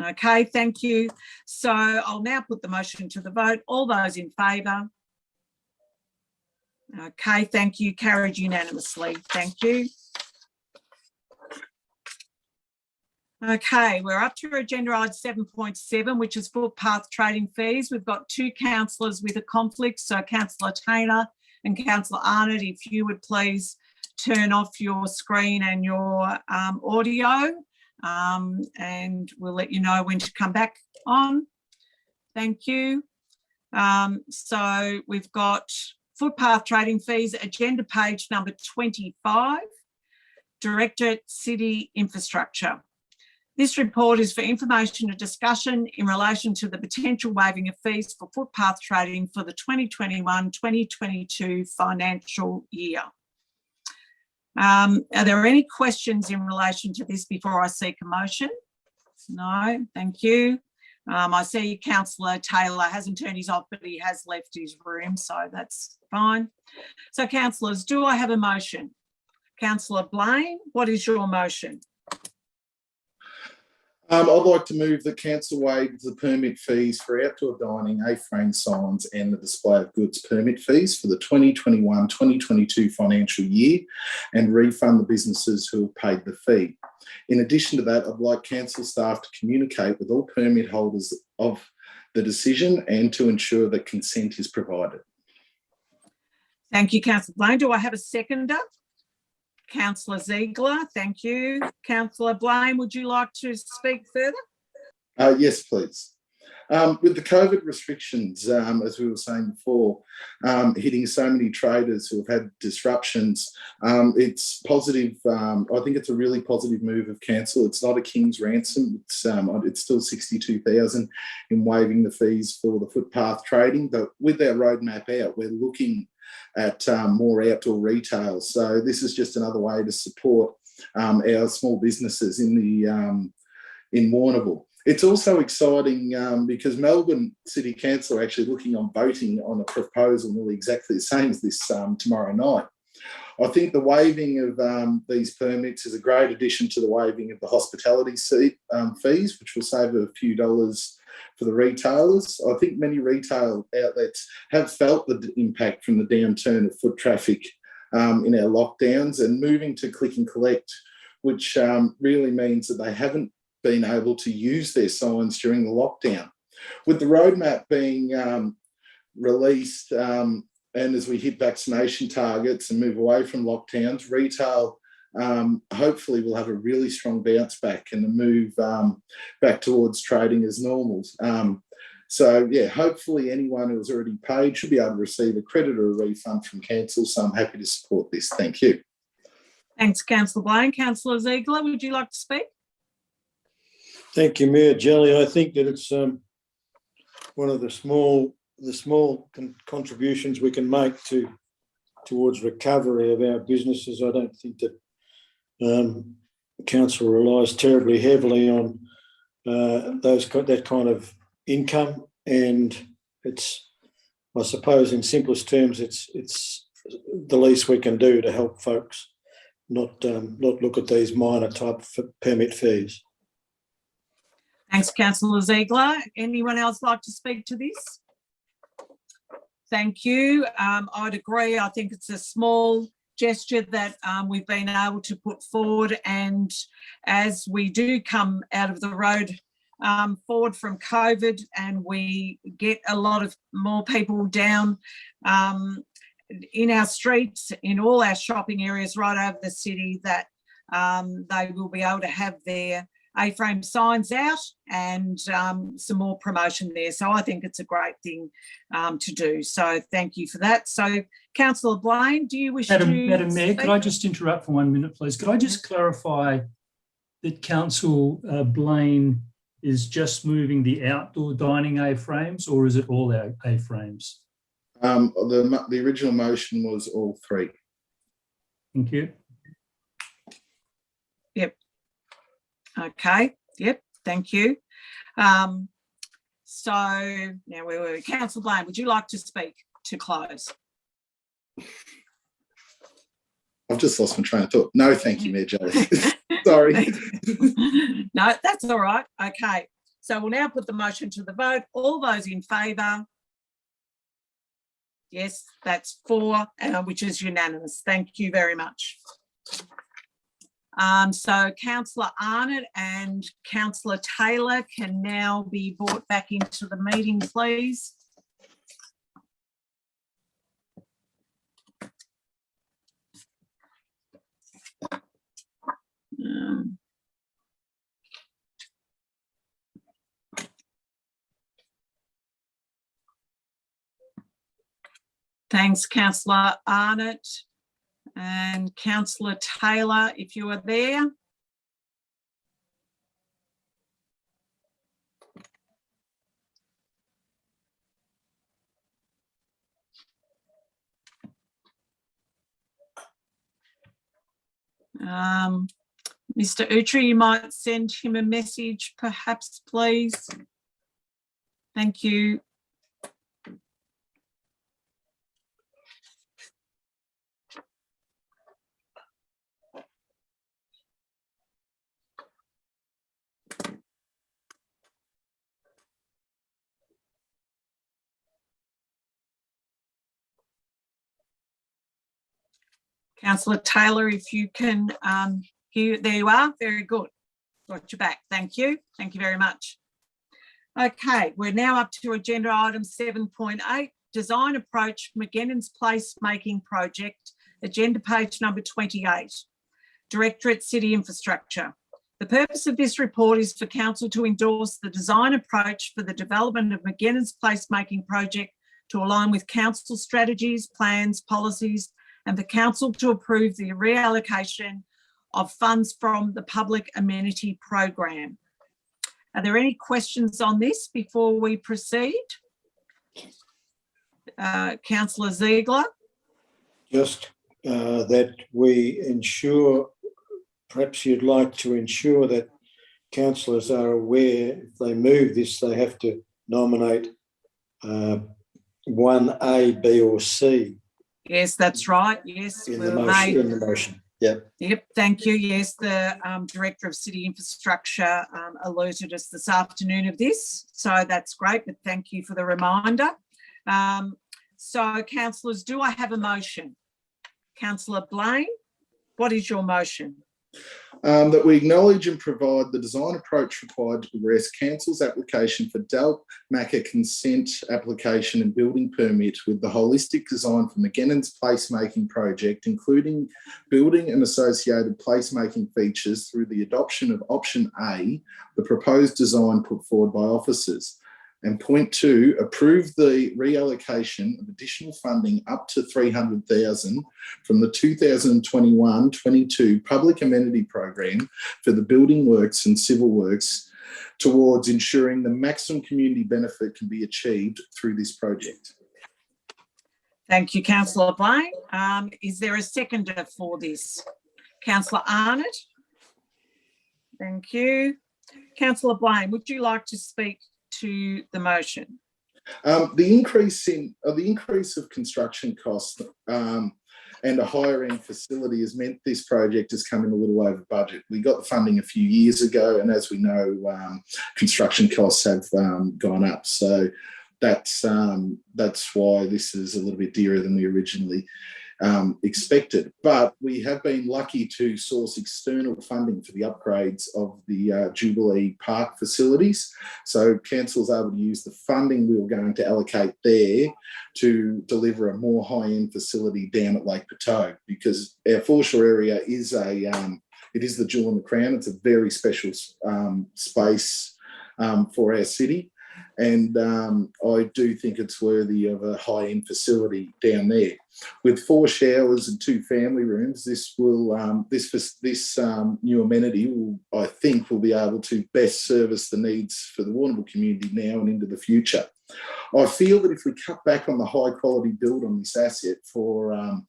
Okay, thank you. So I'll now put the motion to the vote. All those in favour? Okay, thank you. Carried unanimously. Thank you. Okay, we're up to agenda item 7.7, which is footpath trading fees. We've got two councillors with a conflict, so Councillor Taylor and Councillor Arnott, if you would please turn off your screen and your audio, and we'll let you know when to come back on. Thank you. So we've got footpath trading fees, agenda page number 25, Directorate City Infrastructure. This report is for information and discussion in relation to the potential waiving of fees for footpath trading for the 2021-2022 financial year. Are there any questions in relation to this before I seek a motion? No, thank you. I see Councillor Taylor hasn't turned his off, but he has left his room, so that's fine. So councillors, do I have a motion? Councillor Blaine, what is your motion? I'd like to move that council waives the permit fees for outdoor dining, A-frame signs and the display of goods permit fees for the 2021-2022 financial year and refund the businesses who have paid the fee. In addition to that, I'd like council staff to communicate with all permit holders of the decision and to ensure that consent is provided. Thank you, Councillor Blaine. Do I have a seconder? Councillor Ziegler, thank you. Councillor Blaine, would you like to speak further? Yes, please. With the COVID restrictions, as we were saying before, hitting so many traders who have had disruptions, it's positive. I think it's a really positive move of council. It's not a king's ransom. It's still 62,000 in waiving the fees for the footpath trading. But with our roadmap out, we're looking at more outdoor retail. So this is just another way to support our small businesses in Warrnambool. It's also exciting because Melbourne City Council are actually looking on voting on a proposal nearly exactly the same as this tomorrow night. I think the waiving of these permits is a great addition to the waiving of the hospitality fees, which will save a few dollars for the retailers. I think many retail outlets have felt the impact from the downturn of foot traffic in our lockdowns, and moving to click and collect, which really means that they haven't been able to use their signs during the lockdown. With the roadmap being released and as we hit vaccination targets and move away from lockdowns, retail hopefully will have a really strong bounce back and a move back towards trading as normal. So yeah, hopefully anyone who has already paid should be able to receive a credit or a refund from council. So I'm happy to support this. Thank you. Thanks, Councillor Blaine. Councillor Ziegler, would you like to speak? Thank you, Mayor Jelly. I think that it's one of the small contributions we can make towards recovery of our businesses. I don't think that council relies terribly heavily on that kind of income, and it's, I suppose, in simplest terms, it's the least we can do to help folks not look at these minor type permit fees. Thanks, Councillor Ziegler. Anyone else like to speak to this? Thank you. I'd agree. I think it's a small gesture that we've been able to put forward, and as we do come out of the road forward from COVID and we get a lot of more people down in our streets, in all our shopping areas right over the city, that they will be able to have their A-frame signs out and some more promotion there. So I think it's a great thing to do. So thank you for that. So Councillor Blaine, do you wish to Madam Mayor, speak? could I just interrupt for 1 minute, please? Could I just clarify that Councillor Blaine is just moving the outdoor dining A-frames, or is it all our A-frames? The original motion was all three. Thank you. Yep. Okay. Yep. Thank you. So now where were we? Councillor Blaine, would you like to speak to close? I've just lost my train of thought. No, thank you, Mayor Jelly. Sorry. No, that's all right. Okay. So we'll now put the motion to the vote. All those in favour? Yes, that's 4, which is unanimous. Thank you very much. So Councillor Arnott and Councillor Taylor can now be brought back into the meeting, please. Thanks, Councillor Arnott. And Councillor Taylor, if you are there. Mr. Utri, you might send him a message, perhaps, please. Thank you. Councillor Taylor, if you can hear, there you are. Very good. Got your back. Thank you. Thank you very much. Okay, we're now up to agenda item 7.8, Design Approach McGennan's Place Making Project, agenda page number 28, Directorate City Infrastructure. The purpose of this report is for Council to endorse the design approach for the development of McGennan's Place Making Project to align with Council strategies, plans, policies, and for Council to approve the reallocation of funds from the Public Amenity Program. Are there any questions on this before we proceed? Councillor Ziegler? Just that we ensure, perhaps you'd like to ensure that councillors are aware if they move this, they have to nominate 1A, B or C. Yes, that's right. Yes. In the motion. Yep. Yep, thank you. Yes, the Director of City Infrastructure alerted us this afternoon of this. So that's great, but thank you for the reminder. So councillors, do I have a motion? Councillor Blaine, what is your motion? That we acknowledge and provide the design approach required to progress Council's application for Dalmaca consent application and building permit with the holistic design for McGennan's placemaking project, including building and associated placemaking features through the adoption of option A, the proposed design put forward by officers. And point 2, approve the reallocation of additional funding up to $300,000 from the 2021-22 Public Amenity Program for the building works and civil works towards ensuring the maximum community benefit can be achieved through this project. Thank you, Councillor Blaine. Is there a seconder for this? Councillor Arnott? Thank you. Councillor Blaine, would you like to speak to the motion? The increase of construction costs and a higher end facility has meant this project has come in a little over budget. We got the funding a few years ago, and as we know, construction costs have gone up. So that's why this is a little bit dearer than we originally expected. But we have been lucky to source external funding for the upgrades of the Jubilee Park facilities. So council's able to use the funding we were going to allocate there to deliver a more high-end facility down at Lake Poteau, because our foreshore area is it is the jewel in the crown. It's a very special space for our city. And I do think it's worthy of a high-end facility down there. With 4 showers and 2 family rooms, this will this new amenity will, I think, will be able to best service the needs for the Warrnambool community now and into the future. I feel that if we cut back on the high-quality build on this asset for our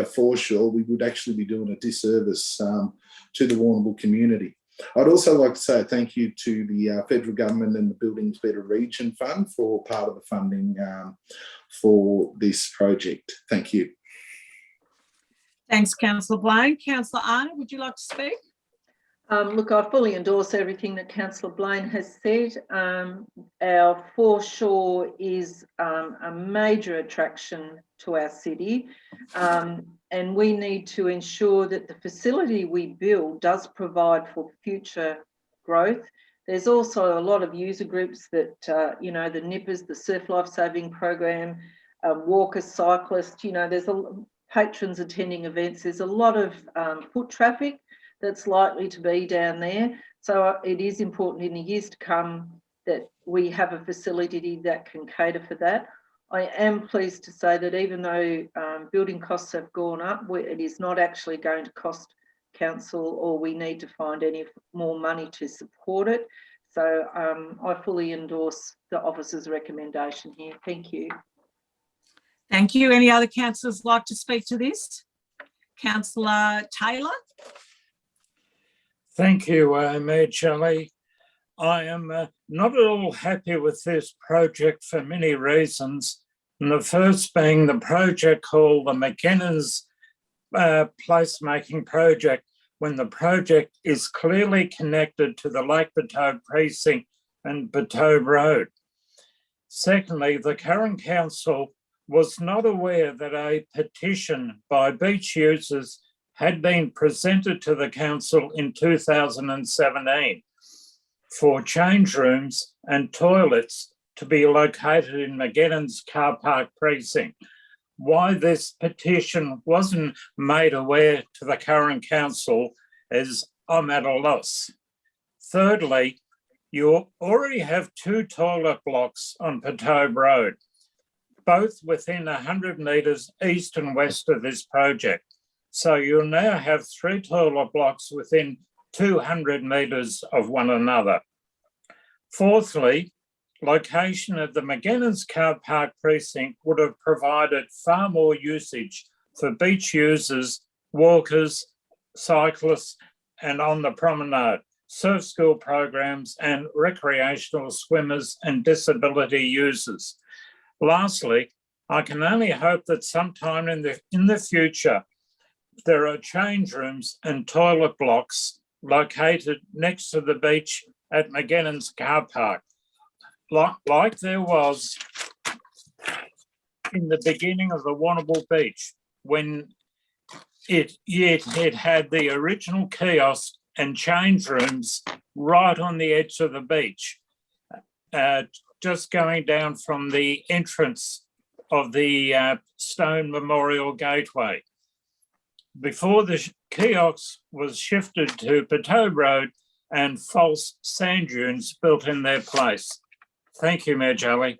foreshore, we would actually be doing a disservice to the Warrnambool community. I'd also like to say thank you to the federal government and the Buildings Better Region Fund for part of the funding for this project. Thank you. Thanks, Councillor Blaine. Councillor Arnott, would you like to speak? Look, I fully endorse everything that Councillor Blaine has said. Our foreshore is a major attraction to our city, and we need to ensure that the facility we build does provide for future growth. There's also a lot of user groups that, you know, the nippers, the surf lifesaving program, walkers, cyclists, you know, there's patrons attending events. There's a lot of foot traffic that's likely to be down there. So it is important in the years to come that we have a facility that can cater for that. I am pleased to say that even though building costs have gone up, it is not actually going to cost council, or we need to find any more money to support it. So I fully endorse the officer's recommendation here. Thank you. Thank you. Any other councillors like to speak to this? Councillor Taylor? Thank you, Mayor Shelley. I am not at all happy with this project for many reasons. And the first being the project called the McGennan's Placemaking Project, when the project is clearly connected to the Lake Poteau precinct and Poteau Road. Secondly, the current council was not aware that a petition by beach users had been presented to the council in 2017 for change rooms and toilets to be located in Magenan's car park precinct. Why this petition wasn't made aware to the current council is I'm at a loss. Thirdly, you already have 2 toilet blocks on Patobe Road, both within 100 metres east and west of this project. So you'll now have 3 toilet blocks within 200 metres of one another. Fourthly, location of the Magenan's car park precinct would have provided far more usage for beach users, walkers, cyclists, and on the promenade, surf school programs and recreational swimmers and disability users. Lastly, I can only hope that sometime in the future, there are change rooms and toilet blocks located next to the beach at Magenan's car park, like there was in the beginning of the Warrnambool Beach, when it had the original kiosk and change rooms right on the edge of the beach, just going down from the entrance of the Stone Memorial Gateway. Before the kiosk was shifted to Patobe Road and false sand dunes built in their place. Thank you, Mayor Jolly.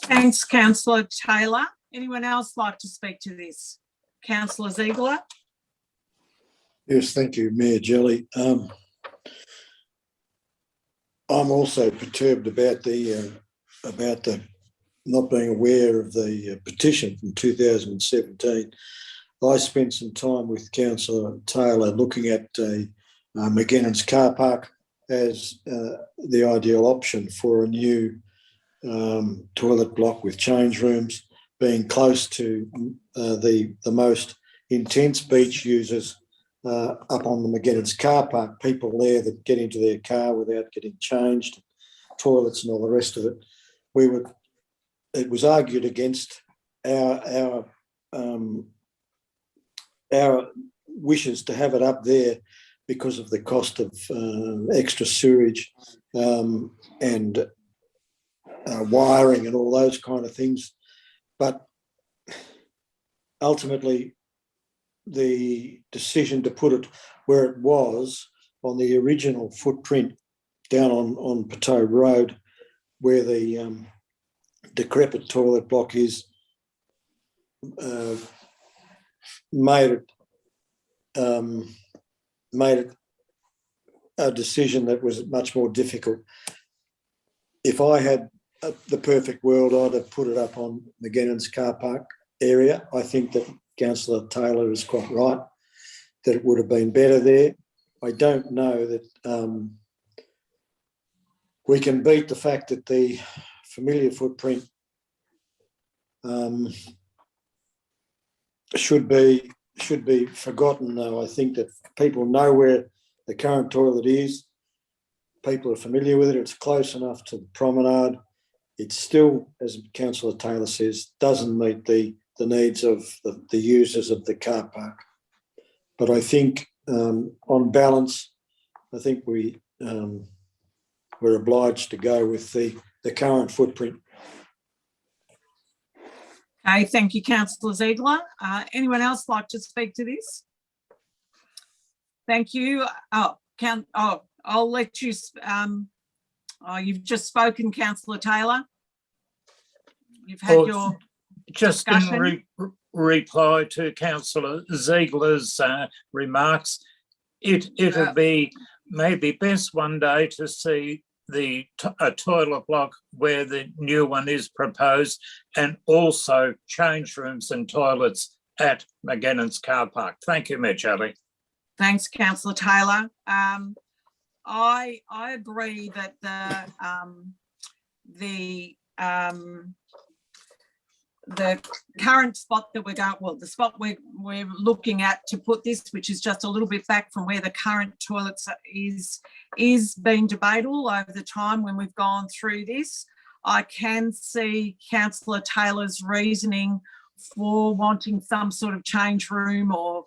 Thanks, Councillor Taylor. Anyone else like to speak to this? Councillor Ziegler? Yes, thank you, Mayor Jelly. I'm also perturbed about the not being aware of the petition from 2017. I spent some time with Councillor Taylor looking at Magenan's car park as the ideal option for a new toilet block with change rooms, being close to the most intense beach users up on the Magenan's car park, people there that get into their car without getting changed, toilets and all the rest of it. It was argued against our wishes to have it up there because of the cost of extra sewage and wiring and all those kind of things. But ultimately, the decision to put it where it was on the original footprint down on Patobe Road, where the decrepit toilet block is, made it a decision that was much more difficult. If I had the perfect world, I'd have put it up on Magenan's car park area. I think that Councillor Taylor is quite right, that it would have been better there. I don't know that we can beat the fact that the familiar footprint should be forgotten, though. I think that people know where the current toilet is. People are familiar with it. It's close enough to the promenade. It still, as Councillor Taylor says, doesn't meet the needs of the users of the car park. But I think on balance, I think we're obliged to go with the current footprint. Okay, thank you, Councillor Ziegler. Anyone else like to speak to this? Thank you. I'll let you. You've just spoken, Councillor Taylor. You've had your just discussion. In reply to Councillor Ziegler's remarks, it'll be maybe best one day to see a toilet block where the new one is proposed, and also change rooms and toilets at Magenan's car park. Thank you, Mayor Charlie. Thanks, Councillor Taylor. I agree that the current spot that we're going, well, the spot we're looking at to put this, which is just a little bit back from where the current toilets is being debatable over the time when we've gone through this. I can see Councillor Taylor's reasoning for wanting some sort of change room or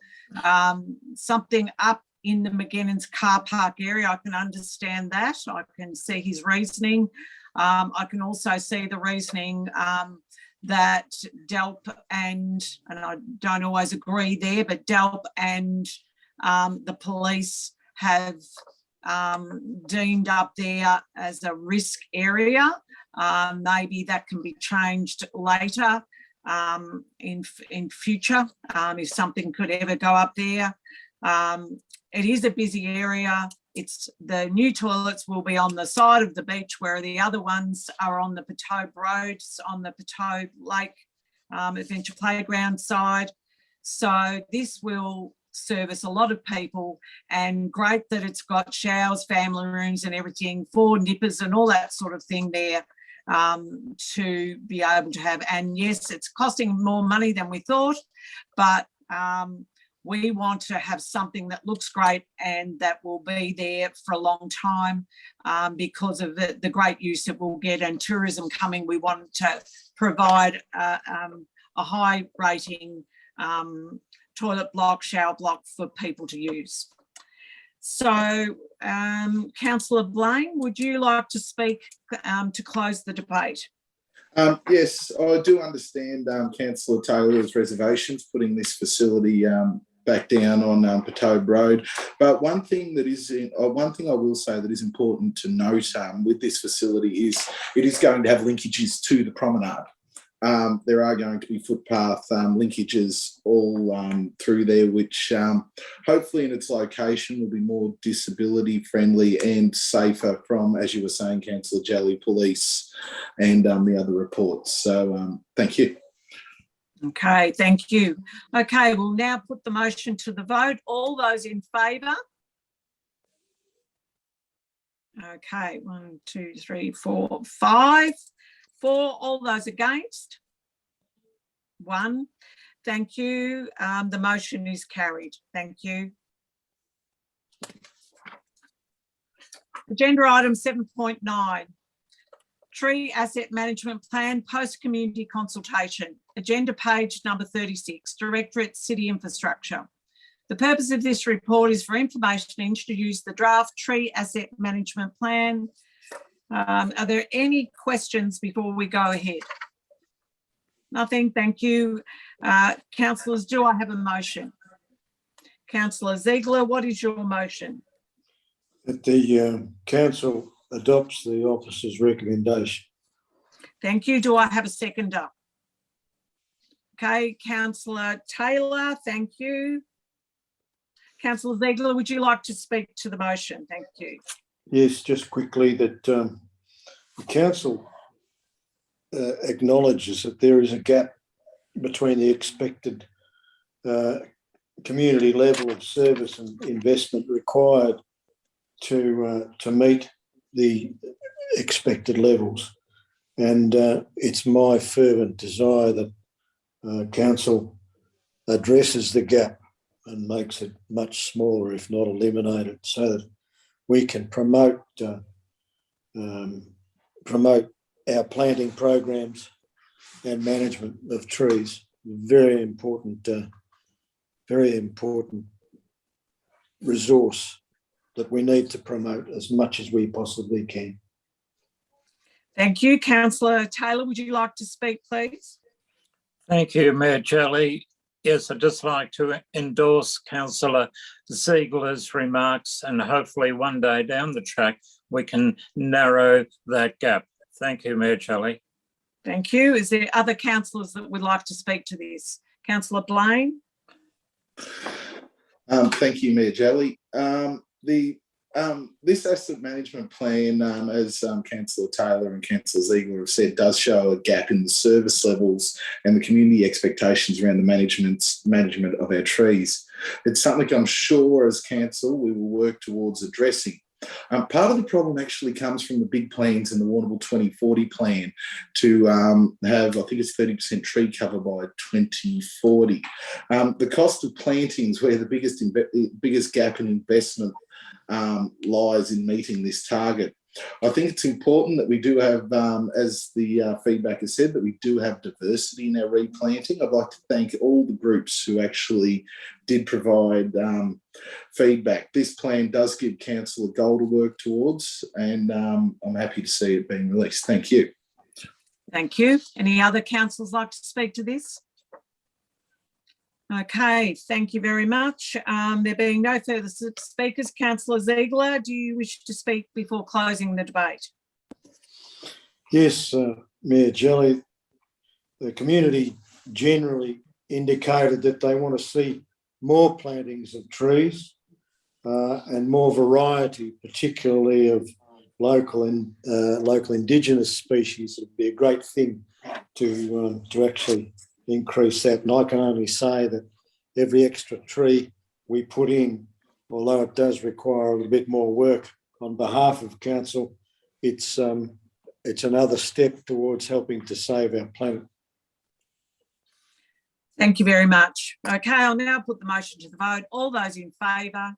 something up in the McGinnon's car park area. I can understand that. I can see his reasoning. I can also see the reasoning that DELP and I don't always agree there, but DELP and the police have deemed up there as a risk area. Maybe that can be changed later in future if something could ever go up there. It is a busy area. It's the new toilets will be on the side of the beach where the other ones are on the Patobe Road, on the Patobe Lake Adventure Playground side. So this will service a lot of people, and great that it's got showers, family rooms and everything for nippers and all that sort of thing there to be able to have. And yes, it's costing more money than we thought, but we want to have something that looks great and that will be there for a long time because of the great use it will get and tourism coming. We want to provide a high rating toilet block, shower block for people to use. So, Councillor Blaine, would you like to speak to close the debate? Yes, I do understand Councillor Taylor's reservations putting this facility back down on Patobe Road. But one thing I will say that is important to note with this facility is it is going to have linkages to the promenade. There are going to be footpath linkages all through there, which hopefully in its location will be more disability friendly and safer from, as you were saying, Councillor Jelly, police and the other reports. So thank you. Okay, thank you. Okay, we'll now put the motion to the vote. All those in favour? Okay, 1, 2, 3, 4, 5. 4, all those against? 1. Thank you. The motion is carried. Thank you. Agenda item 7.9. Tree Asset Management Plan Post-Community Consultation. Agenda page number 36, Directorate City Infrastructure. The purpose of this report is for information to introduce the draft Tree Asset Management Plan. Are there any questions before we go ahead? Nothing, thank you. Councillors, do I have a motion? Councillor Ziegler, what is your motion? That the council adopts the officer's recommendation. Thank you. Do I have a seconder? Okay, Councillor Taylor, thank you. Councillor Ziegler, would you like to speak to the motion? Thank you. Yes, just quickly that the council acknowledges that there is a gap between the expected community level of service and investment required to meet the expected levels. And it's my fervent desire that council addresses the gap and makes it much smaller, if not eliminated, so that we can promote our planting programs and management of trees. Very important resource that we need to promote as much as we possibly can. Thank you. Councillor Taylor, would you like to speak, please? Thank you, Mayor Jelly. Yes, I'd just like to endorse Councillor Ziegler's remarks, and hopefully one day down the track we can narrow that gap. Thank you, Mayor Jelly. Thank you. Is there other councillors that would like to speak to this? Councillor Blaine? Thank you, Mayor Jelly. This asset management plan, as Councillor Taylor and Councillor Ziegler have said, does show a gap in the service levels and the community expectations around the management of our trees. It's something I'm sure as council we will work towards addressing. Part of the problem actually comes from the big plans in the Warrnambool 2040 plan to have, I think it's 30% tree cover by 2040. The cost of plantings, where the biggest gap in investment lies in meeting this target. I think it's important that we do have, as the feedback has said, that we do have diversity in our replanting. I'd like to thank all the groups who actually did provide feedback. This plan does give council a goal to work towards, and I'm happy to see it being released. Thank you. Thank you. Any other councillors like to speak to this? Okay, thank you very much. There being no further speakers, Councillor Ziegler, do you wish to speak before closing the debate? Yes, Mayor Jelly, the community generally indicated that they want to see more plantings of trees and more variety, particularly of local and local Indigenous species. It'd be a great thing to actually increase that. And I can only say that every extra tree we put in, although it does require a little bit more work on behalf of council, it's another step towards helping to save our planet. Thank you very much. Okay, I'll now put the motion to the vote. All those in favour?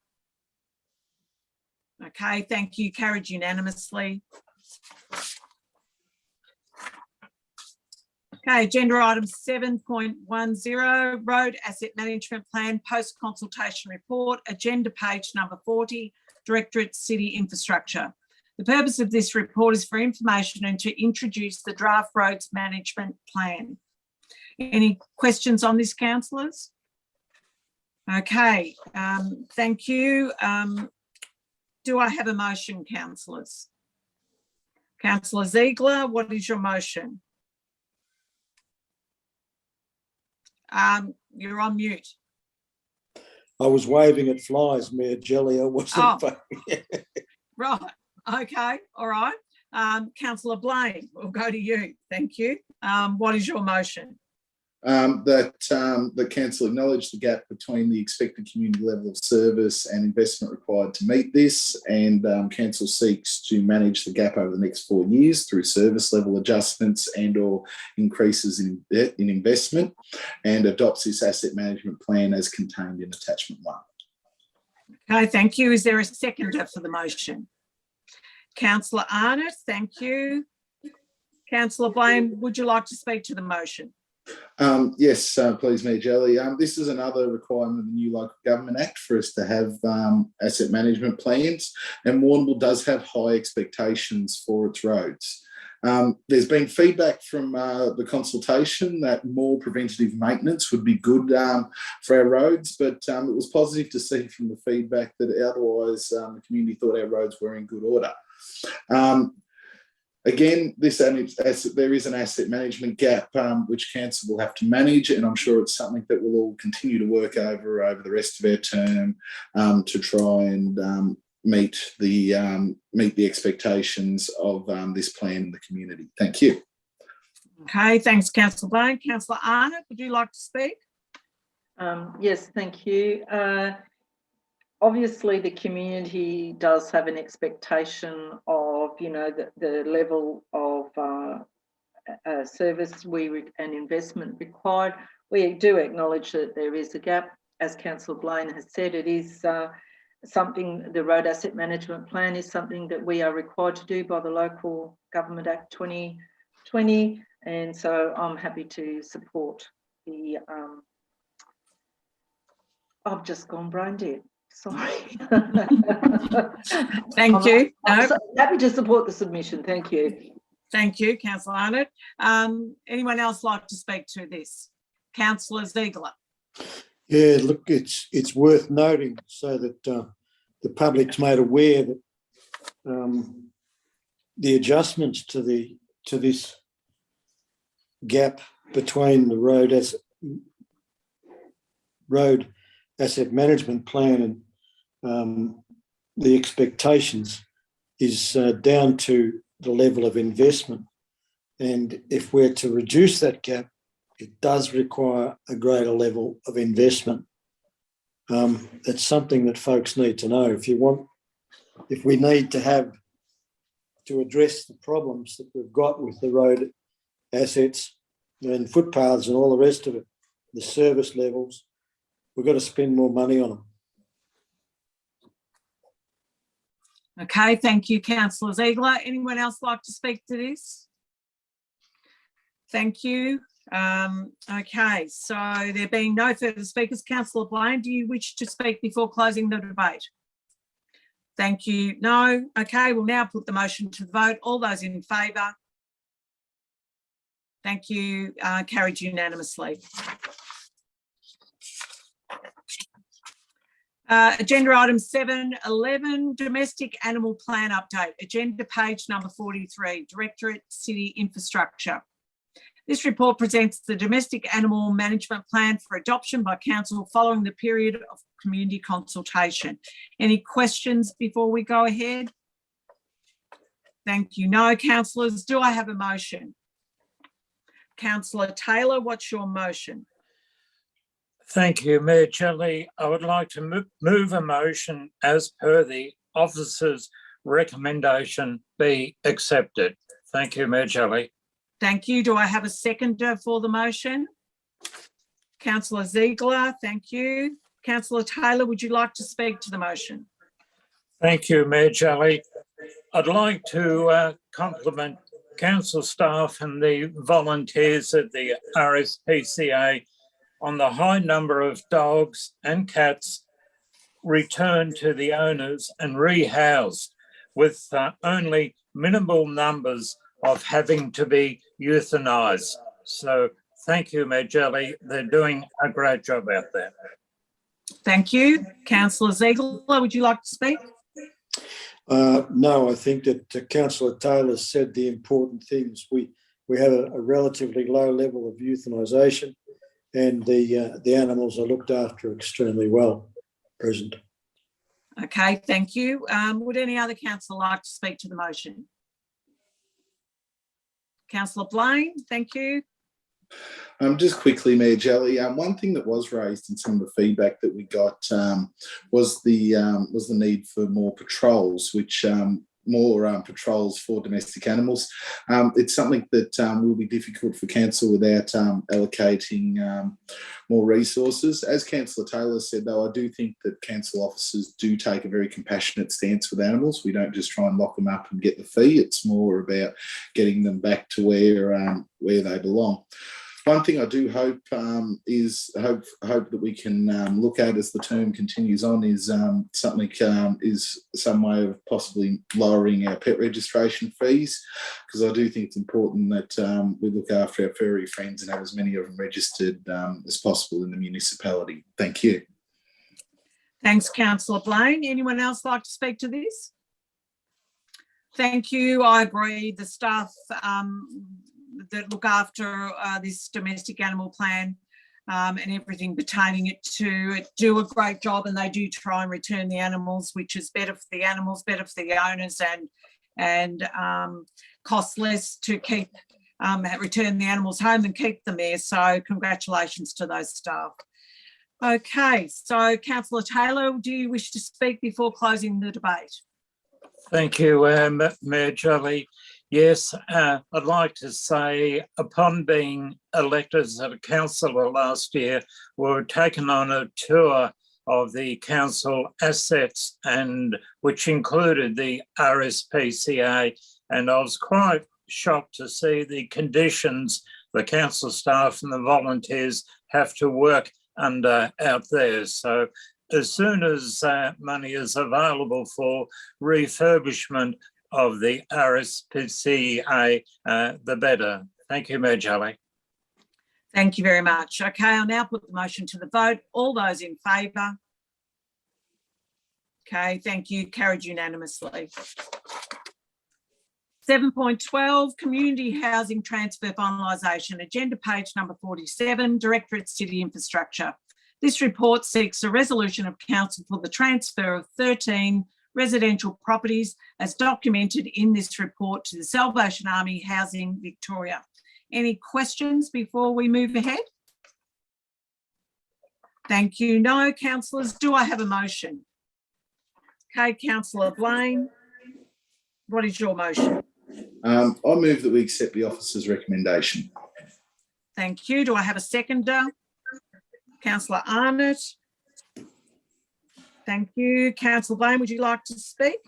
Okay, thank you. Carried unanimously. Okay, agenda item 7.10, Road Asset Management Plan Post-Consultation Report, agenda page number 40, Directorate City Infrastructure. The purpose of this report is for information and to introduce the draft roads management plan. Any questions on this, councillors? Okay, thank you. Do I have a motion, councillors? Councillor Ziegler, what is your motion? You're on mute. I was waving at flies, Mayor Jelly. I wasn't. Oh. Right. Okay. All right. Councillor Blaine, we'll go to you. Thank you. What is your motion? That council acknowledge the gap between the expected community level of service and investment required to meet this, and council seeks to manage the gap over the next 4 years through service level adjustments and or increases in investment, and adopts this asset management plan as contained in attachment 1. Okay, thank you. Is there a seconder for the motion? Councillor Arnott, thank you. Councillor Blaine, would you like to speak to the motion? Yes, please, Mayor Jelly. This is another requirement of the new Local Government Act for us to have asset management plans, and Warrnambool does have high expectations for its roads. There's been feedback from the consultation that more preventative maintenance would be good for our roads, but it was positive to see from the feedback that otherwise the community thought our roads were in good order. Again, there is an asset management gap which council will have to manage, and I'm sure it's something that we'll all continue to work over the rest of our term to try and meet the expectations of this plan in the community. Thank you. Okay, thanks, Councillor Blaine. Councillor Arnott, would you like to speak? Yes, thank you. Obviously, the community does have an expectation of, you know, the level of service and investment required. We do acknowledge that there is a gap. As Councillor Blaine has said, it is something, the Road Asset Management Plan is something that we are required to do by the Local Government Act 2020, and so I'm happy to support the, I've just gone brain dead. Sorry. Thank you. I'm happy to support the submission. Thank you. Thank you, Councillor Arnott. Anyone else like to speak to this? Councillor Ziegler. Yeah, look, it's worth noting so that the public's made aware that the adjustments to this gap between the road asset management plan and the expectations is down to the level of investment. And if we're to reduce that gap, it does require a greater level of investment. It's something that folks need to know. If we need to address the problems that we've got with the road assets and footpaths and all the rest of it, the service levels, we've got to spend more money on them. Okay, thank you, councillor Ziegler. Anyone else like to speak to this? Thank you. Okay, so there being no further speakers, councillor Blaine, do you wish to speak before closing the debate? Thank you. No. Okay, we'll now put the motion to the vote. All those in favour? Thank you. Carried unanimously. Agenda item 7.11, domestic animal plan update. Agenda page number 43, Directorate City Infrastructure. This report presents the domestic animal management plan for adoption by council following the period of community consultation. Any questions before we go ahead? Thank you. No, councillors. Do I have a motion? Councillor Taylor, what's your motion? Thank you, Mayor Shelley. I would like to move a motion as per the officer's recommendation be accepted. Thank you, Mayor Shelley. Thank you. Do I have a seconder for the motion? Councillor Ziegler, thank you. Councillor Taylor, would you like to speak to the motion? Thank you, Mayor Shelley. I'd like to compliment council staff and the volunteers at the RSPCA on the high number of dogs and cats returned to the owners and rehoused, with only minimal numbers of having to be euthanised. So thank you, Mayor Shelley. They're doing a great job out there. Thank you. Councillor Ziegler, would you like to speak? No, I think that Councillor Taylor said the important things. We have a relatively low level of euthanisation, and the animals are looked after extremely well present. Okay, thank you. Would any other councillor like to speak to the motion? Councillor Blaine, thank you. Just quickly, Mayor Jelly, one thing that was raised in some of the feedback that we got was the need for more patrols, which more patrols for domestic animals. It's something that will be difficult for council without allocating more resources. As Councillor Taylor said, though, I do think that council officers do take a very compassionate stance with animals. We don't just try and lock them up and get the fee. It's more about getting them back to where they belong. One thing I do hope is hope that we can look at as the term continues on is some way of possibly lowering our pet registration fees, because I do think it's important that we look after our furry friends and have as many of them registered as possible in the municipality. Thank you. Thanks, Councillor Blaine. Anyone else like to speak to this? Thank you. I agree. The staff that look after this domestic animal plan and everything pertaining it to it do a great job, and they do try and return the animals, which is better for the animals, better for the owners, and costs less to keep return the animals home than keep them there. So congratulations to those staff. Okay, so Councillor Taylor, do you wish to speak before closing the debate? Thank you, Mayor Jolly. Yes, I'd like to say, upon being elected as a councillor last year, we were taken on a tour of the council assets, and which included the RSPCA, and I was quite shocked to see the conditions the council staff and the volunteers have to work under out there. So as soon as money is available for refurbishment of the RSPCA, the better. Thank you, Mayor Jolly. Thank you very much. Okay, I'll now put the motion to the vote. All those in favour? Okay, thank you. Carried unanimously. 7.12, Community Housing Transfer Finalisation, agenda page number 47, Directorate City Infrastructure. This report seeks a resolution of council for the transfer of 13 residential properties as documented in this report to the Salvation Army Housing Victoria. Any questions before we move ahead? Thank you. No, councillors. Do I have a motion? Okay, Councillor Blaine, what is your motion? I move that we accept the officer's recommendation. Thank you. Do I have a seconder? Councillor Arnott. Thank you. Councillor Blaine, would you like to speak?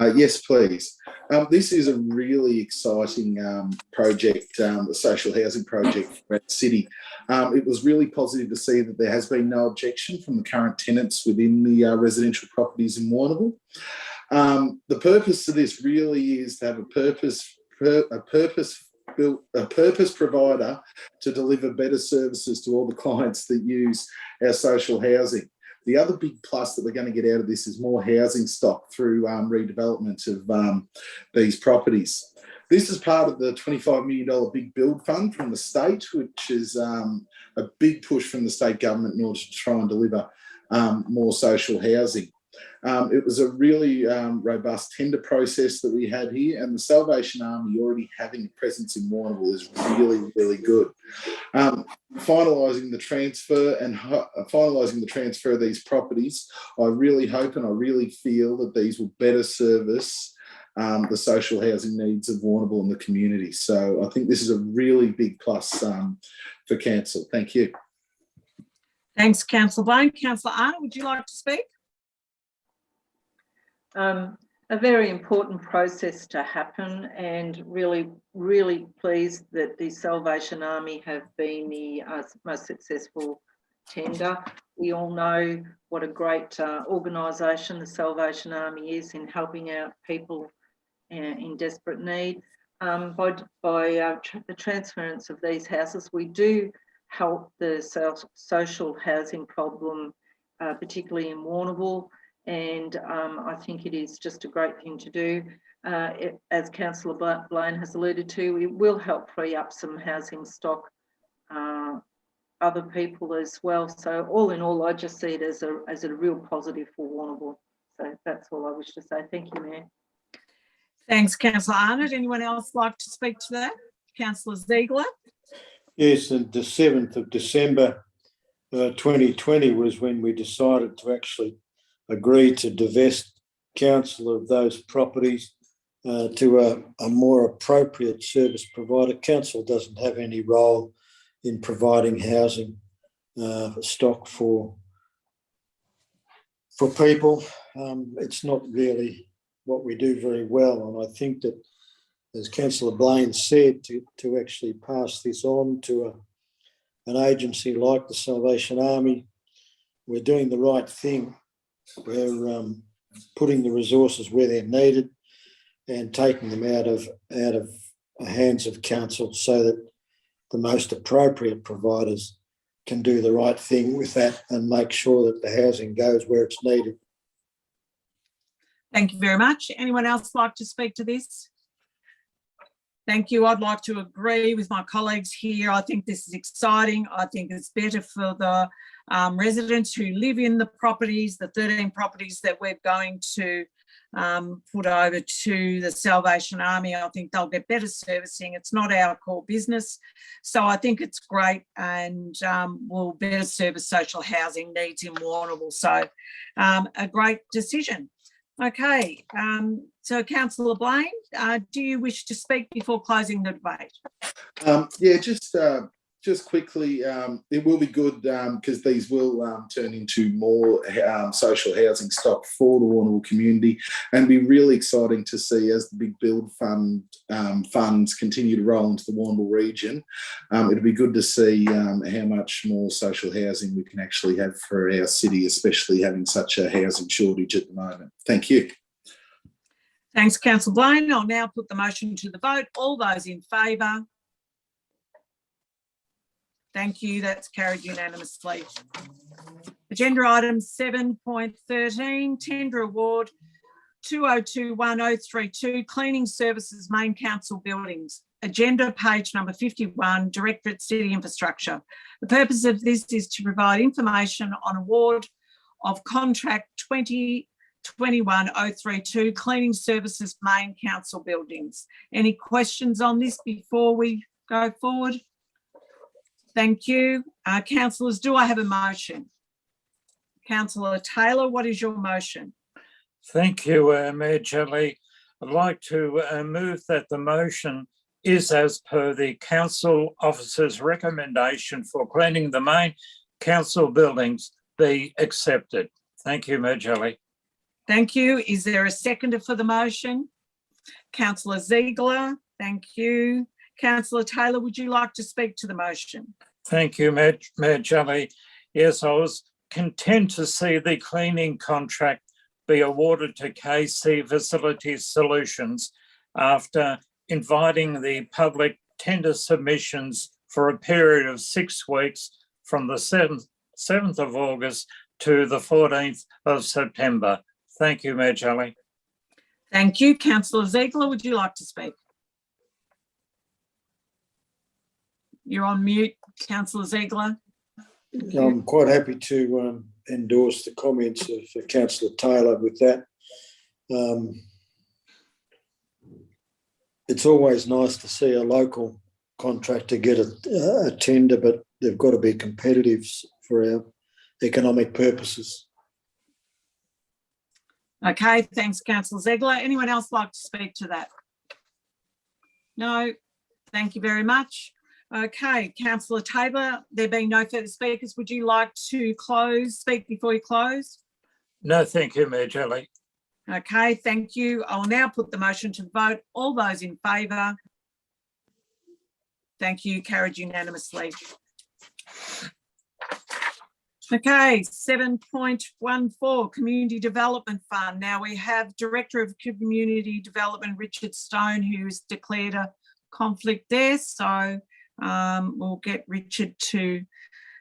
Yes, please. This is a really exciting project, the social housing project for our city. It was really positive to see that there has been no objection from the current tenants within the residential properties in Warrnambool. The purpose of this really is to have a purpose provider to deliver better services to all the clients that use our social housing. The other big plus that we're going to get out of this is more housing stock through redevelopment of these properties. This is part of the $25 million big build fund from the state, which is a big push from the state government in order to try and deliver more social housing. It was a really robust tender process that we had here, and the Salvation Army already having a presence in Warrnambool is really, really good. Finalising the transfer of these properties, I really hope and I really feel that these will better service the social housing needs of Warrnambool and the community. So I think this is a really big plus for council. Thank you. Thanks, Councillor Blaine. Councillor Arnott, would you like to speak? A very important process to happen, and really, really pleased that the Salvation Army have been the most successful tender. We all know what a great organisation the Salvation Army is in helping out people in desperate need. By the transference of these houses, we do help the social housing problem, particularly in Warrnambool. And I think it is just a great thing to do. As Councillor Blaine has alluded to, it will help free up some housing stock, other people as well. So all in all, I just see it as a real positive for Warrnambool. So that's all I wish to say. Thank you, Mayor. Thanks, Councillor Arnott. Anyone else like to speak to that? Councillor Ziegler? Yes, and the 7th of December 2020 was when we decided to actually agree to divest council of those properties to a more appropriate service provider. Council doesn't have any role in providing housing stock for people. It's not really what we do very well, and I think that, as Councillor Blaine said, to actually pass this on to an agency like the Salvation Army, we're doing the right thing. We're putting the resources where they're needed and taking them out of the hands of council so that the most appropriate providers can do the right thing with that and make sure that the housing goes where it's needed. Thank you very much. Anyone else like to speak to this? Thank you. I'd like to agree with my colleagues here. I think this is exciting. I think it's better for the residents who live in the properties, the 13 properties that we're going to put over to the Salvation Army. I think they'll get better servicing. It's not our core business. So I think it's great and will better service social housing needs in Warrnambool. So a great decision. Okay, so Councillor Blaine, do you wish to speak before closing the debate? Yeah, just quickly, it will be good because these will turn into more social housing stock for the Warrnambool community, and be really exciting to see as the big build funds continue to roll into the Warrnambool region. It'll be good to see how much more social housing we can actually have for our city, especially having such a housing shortage at the moment. Thank you. Thanks, Councillor Blaine. I'll now put the motion to the vote. All those in favour? Thank you. That's carried unanimously. Agenda item 7.13, tender award 2021-032, cleaning services main council buildings. Agenda page number 51, Directorate City Infrastructure. The purpose of this is to provide information on award of contract 2021-032, cleaning services main council buildings. Any questions on this before we go forward? Thank you. Councillors, do I have a motion? Councillor Taylor, what is your motion? Thank you, Mayor Jelly. I'd like to move that the motion is as per the council officer's recommendation for cleaning the main council buildings be accepted. Thank you, Mayor Jelly. Thank you. Is there a seconder for the motion? Councillor Ziegler, thank you. Councillor Taylor, would you like to speak to the motion? Thank you, Mayor Jelly. Yes, I was content to see the cleaning contract be awarded to KC Facilities Solutions after inviting the public tender submissions for a period of 6 weeks from the 7th of August to the 14th of September. Thank you, Mayor Jelly. Thank you. Councillor Ziegler, would you like to speak? You're on mute, Councillor Ziegler. I'm quite happy to endorse the comments of Councillor Taylor with that. It's always nice to see a local contractor get a tender, but they've got to be competitive for our economic purposes. Okay, thanks, Councillor Ziegler. Anyone else like to speak to that? No, thank you very much. Okay, Councillor Taylor, there being no further speakers, would you like to speak before you close? No, thank you, Mayor Jelly. Okay, thank you. I'll now put the motion to the vote. All those in favour? Thank you, carried unanimously. Okay, 7.14, Community Development Fund. Now we have Director of Community Development, Richard Stone, who's declared a conflict there. So we'll get Richard to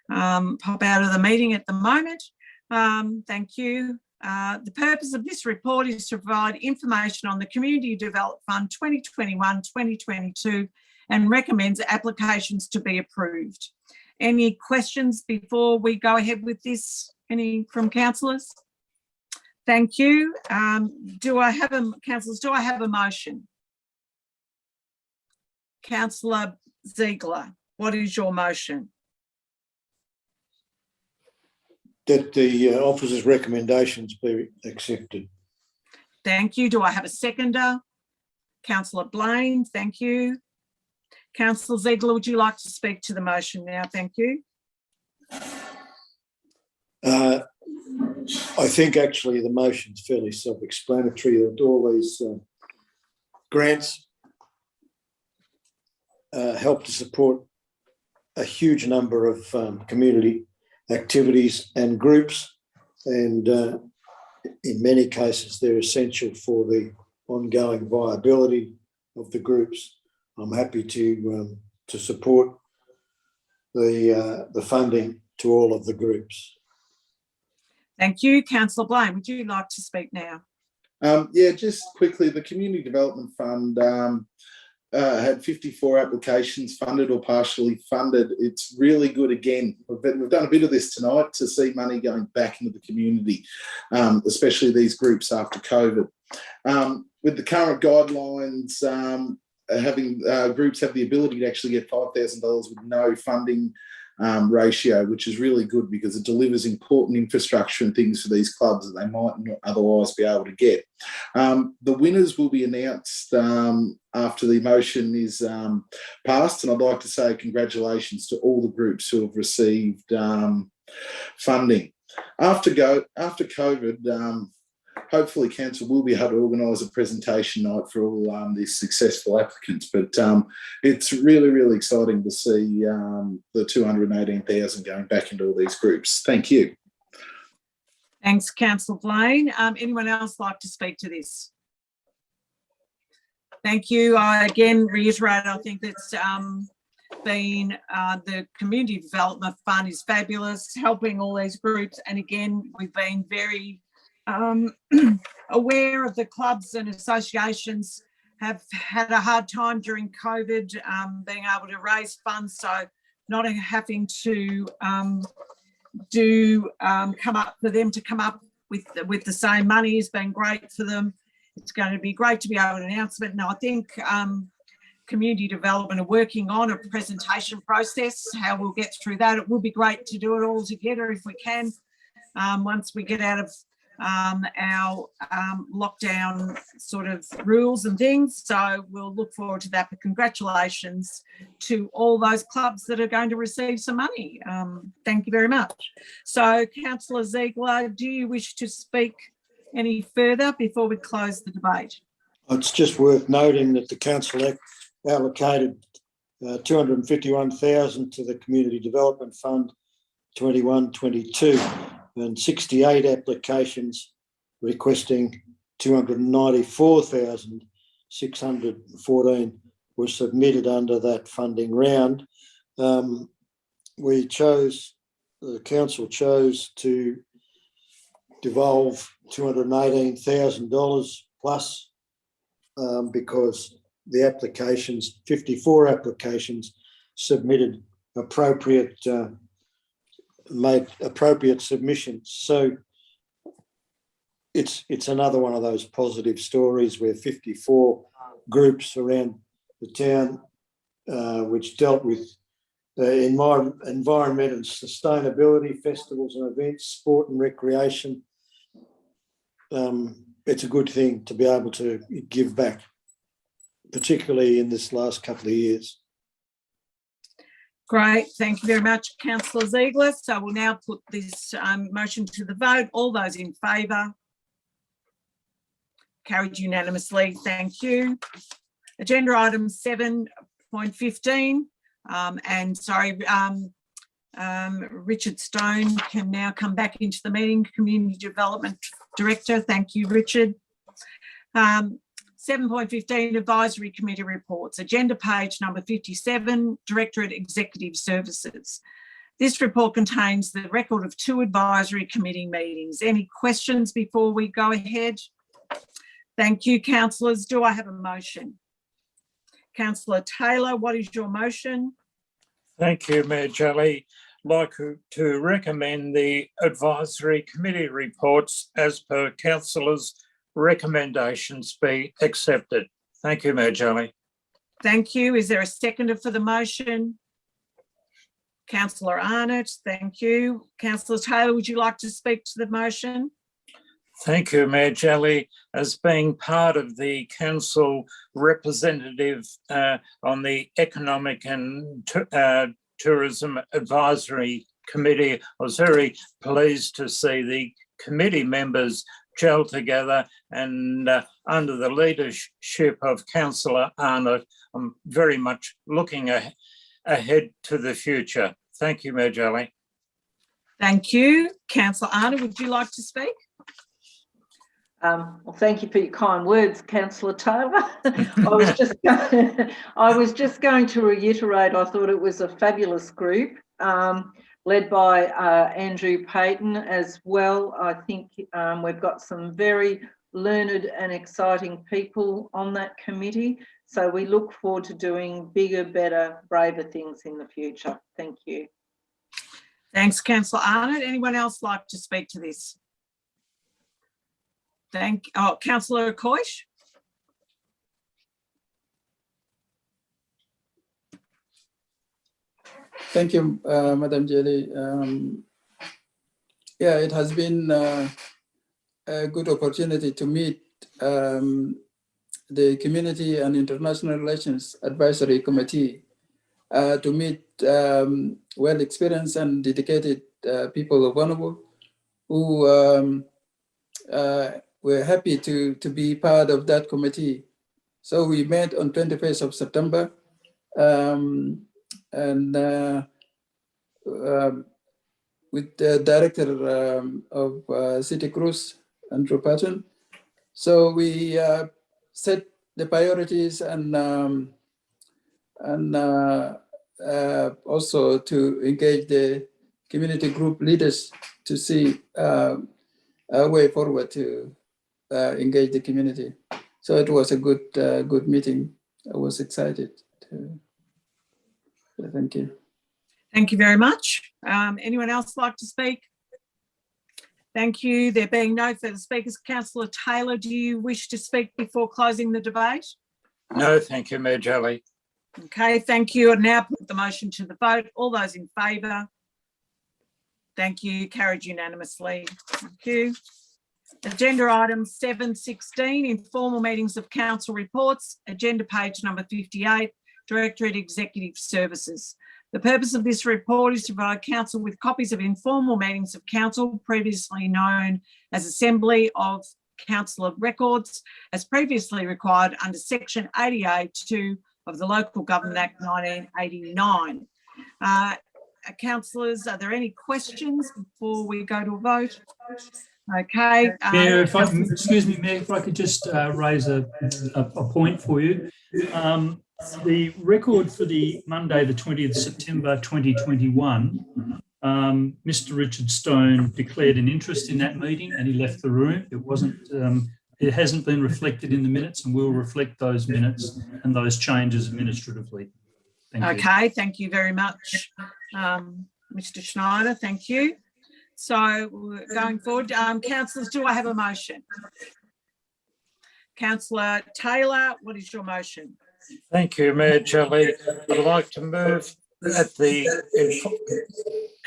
pop out of the meeting at the moment. Thank you. The purpose of this report is to provide information on the Community Development Fund 2021-2022 and recommends applications to be approved. Any questions before we go ahead with this? Any from councillors? Thank you. Councillors, do I have a motion? Councillor Ziegler, what is your motion? That the officer's recommendations be accepted. Thank you. Do I have a seconder? Councillor Blaine, thank you. Councillor Ziegler, would you like to speak to the motion now? Thank you. I think actually the motion's fairly self-explanatory. That all these grants help to support a huge number of community activities and groups, and in many cases they're essential for the ongoing viability of the groups. I'm happy to support the funding to all of the groups. Thank you. Councillor Blaine, would you like to speak now? Yeah, just quickly, the Community Development Fund had 54 applications funded or partially funded. It's really good. Again, we've done a bit of this tonight to see money going back into the community, especially these groups after COVID. With the current guidelines, having groups have the ability to actually get $5,000 with no funding ratio, which is really good because it delivers important infrastructure and things for these clubs that they might not otherwise be able to get. The winners will be announced after the motion is passed, and I'd like to say congratulations to all the groups who have received funding. After COVID, hopefully council will be able to organise a presentation night for all these successful applicants, but it's really, really exciting to see the 218,000 going back into all these groups. Thank you. Thanks, Councillor Blaine. Anyone else like to speak to this? Thank you. I again reiterate, I think that's been the Community Development Fund is fabulous, helping all these groups. And again, we've been very aware of the clubs and associations have had a hard time during COVID being able to raise funds, so not having to come up for them to come up with the same money has been great for them. It's going to be great to be able to announce it. And I think Community Development are working on a presentation process, how we'll get through that. It will be great to do it all together if we can, once we get out of our lockdown sort of rules and things. So we'll look forward to that. But congratulations to all those clubs that are going to receive some money. Thank you very much. So Councillor Ziegler, do you wish to speak Any further before we close the debate? It's just worth noting that the council allocated 251,000 to the Community Development Fund 21-22 and 68 applications requesting 294,614 were submitted under that funding round. The council chose to devolve $218,000 plus because the applications, 54 applications submitted made appropriate submissions. So it's another one of those positive stories where 54 groups around the town which dealt with environment and sustainability, festivals and events, sport and recreation. It's a good thing to be able to give back, particularly in this last couple of years. Great, thank you very much, Councillor Ziegler. So we'll now put this motion to the vote. All those in favour? Carried unanimously, thank you. Agenda item 7.15, Richard Stone can now come back into the meeting, Community Development Director. Thank you, Richard. 7.15 Advisory Committee Reports, agenda page number 57, Directorate Executive Services. This report contains the record of 2 advisory committee meetings. Any questions before we go ahead? Thank you, councillors. Do I have a motion? Councillor Taylor, what is your motion? Thank you, Mayor Jelly. I'd like to recommend the advisory committee reports as per councillors' recommendations be accepted. Thank you, Mayor Jelly. Thank you. Is there a seconder for the motion? Councillor Arnott, thank you. Councillor Taylor, would you like to speak to the motion? Thank you, Mayor Jelly. As being part of the council representative on the Economic and Tourism Advisory Committee, I was very pleased to see the committee members gel together, and under the leadership of Councillor Arnott, I'm very much looking ahead to the future. Thank you, Mayor Jelly. Thank you. Councillor Arnott, would you like to speak? Well, thank you for your kind words, Councillor Taylor. I was just going to reiterate, I thought it was a fabulous group, led by Andrew Payton as well. I think we've got some very learned and exciting people on that committee. So we look forward to doing bigger, better, braver things in the future. Thank you. Thanks, Councillor Arnott. Anyone else like to speak to this? Councillor Coysh. Thank you, Madam Jelly. Yeah, it has been a good opportunity to meet the Community and International Relations Advisory Committee, to meet well-experienced and dedicated people of Warrnambool who were happy to be part of that committee. So we met on 21st of September and with the director of City Cruise, Andrew Patton. So we set the priorities and also to engage the community group leaders to see a way forward to engage the community. So it was a good meeting. I was excited. Thank you. Thank you very much. Anyone else like to speak? Thank you. There being no further speakers, Councillor Taylor, do you wish to speak before closing the debate? No, thank you, Mayor Jelly. Okay, thank you. And now put the motion to the vote. All those in favour? Thank you. Carried unanimously. Thank you. Agenda item 7.16, informal meetings of council reports, agenda page number 58, Directorate Executive Services. The purpose of this report is to provide council with copies of informal meetings of council, previously known as Assembly of councillor records as previously required under section 80A(2) of the Local Government Act 1989. Councillors, are there any questions before we go to a vote? Okay. Mayor, excuse me, Mayor, if I could just raise a point for you. The record for the Monday, the 20th September 2021, Mr. Richard Stone declared an interest in that meeting and he left the room. It wasn't. It hasn't been reflected in the minutes, and we'll reflect those minutes and those changes administratively. Thank you. Okay, thank you very much, Mr. Schneider. Thank you. So going forward, councillors, do I have a motion? Councillor Taylor, what is your motion? Thank you, Mayor Jelly. I'd like to move at the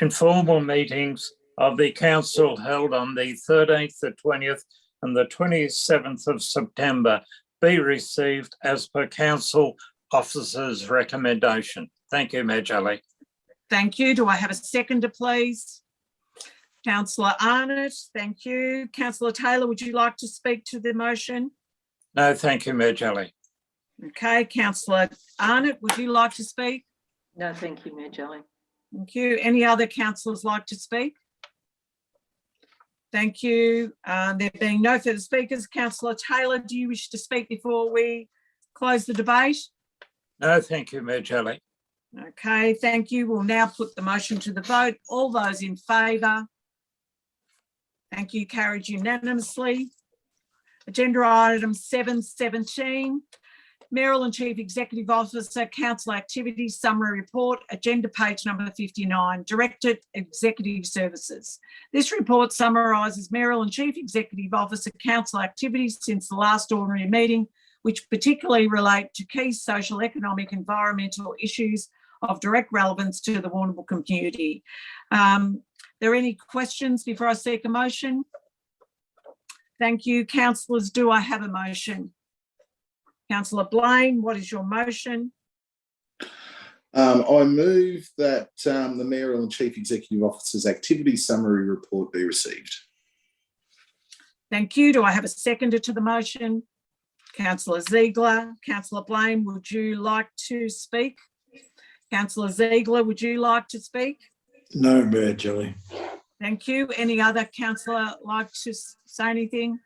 informal meetings of the council held on the 13th, the 20th and the 27th of September be received as per council officers' recommendation. Thank you, Mayor Jelly. Thank you. Do I have a seconder, please? Councillor Arnott, thank you. Councillor Taylor, would you like to speak to the motion? No, thank you, Mayor Jelly. Okay, Councillor Arnott, would you like to speak? No, thank you, Mayor Jelly. Thank you. Any other councillors like to speak? Thank you. There being no further speakers, Councillor Taylor, do you wish to speak before we close the debate? No, thank you, Mayor Jelly. Okay, thank you. We'll now put the motion to the vote. All those in favour? Thank you. Carried unanimously. Agenda item 7.17. Mayoral and Chief Executive Officer, Council Activities Summary Report, agenda page number 59, Directed Executive Services. This report summarises Mayoral and Chief Executive Officer Council activities since the last ordinary meeting, which particularly relate to key social, economic, environmental issues of direct relevance to the Warrnambool community. There any questions before I seek a motion? Thank you. Councillors, do I have a motion? Councillor Blaine, what is your motion? I move that the Mayoral and Chief Executive Officer's activity summary report be received. Thank you. Do I have a seconder to the motion? Councillor Ziegler. Councillor Blaine, would you like to speak? Councillor Ziegler, would you like to speak? No, Mayor Jelly. Thank you. Any other councillor like to say anything?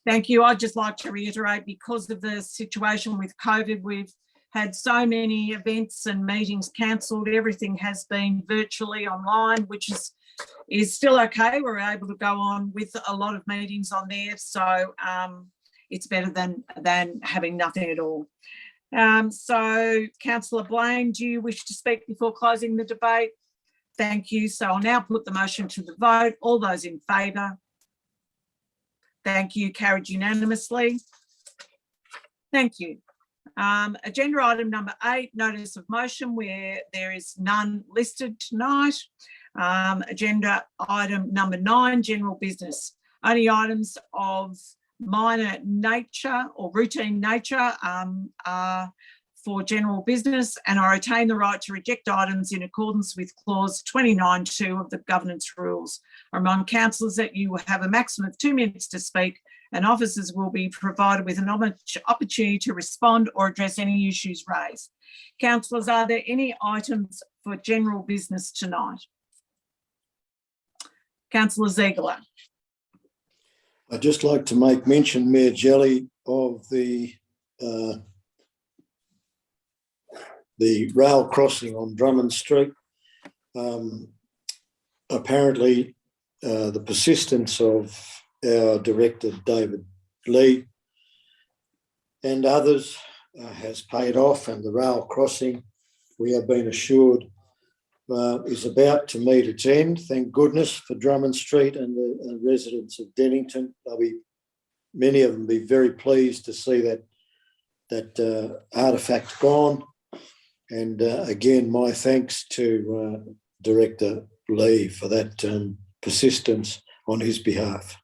Thank you. I'd just like to reiterate, because of the situation with COVID, we've had so many events and meetings cancelled. Everything has been virtually online, which is still okay. We're able to go on with a lot of meetings on there. So it's better than having nothing at all. So Councillor Blaine, do you wish to speak before closing the debate? Thank you. So I'll now put the motion to the vote. All those in favour? Thank you. Carried unanimously. Thank you. Agenda item number 8, notice of motion, where there is none listed tonight. Agenda item number 9, general business. Only items of minor nature or routine nature are for general business, and I retain the right to reject items in accordance with clause 29(2) of the governance rules. I remind councillors that you will have a maximum of 2 minutes to speak, and officers will be provided with an opportunity to respond or address any issues raised. Councillors, are there any items for general business tonight? Councillor Ziegler. I'd just like to make mention, Mayor Jelly, of the rail crossing on Drummond Street. Apparently, the persistence of our director, David Lee, and others has paid off, and the rail crossing, we have been assured, is about to meet its end. Thank goodness for Drummond Street and the residents of Dennington. Many of them be very pleased to see that artefact gone. And again, my thanks to Director Lee for that persistence on his behalf.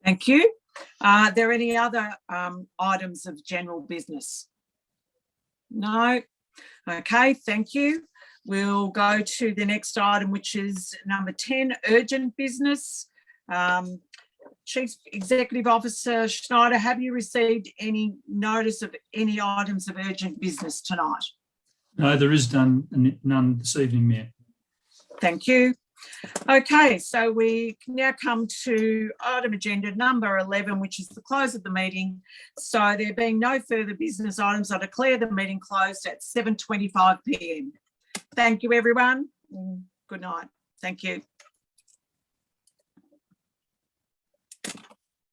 Thank you. Are there any other items of general business? No. Okay, thank you. We'll go to the next item, which is number 10, urgent business. Chief Executive Officer Schneider, have you received any notice of any items of urgent business tonight? No, there is none this evening, Mayor. Thank you. Okay, so we can now come to item agenda number 11, which is the close of the meeting. So there being no further business items, I declare the meeting closed at 7:25 p.m. Thank you, everyone. Good night. Thank you.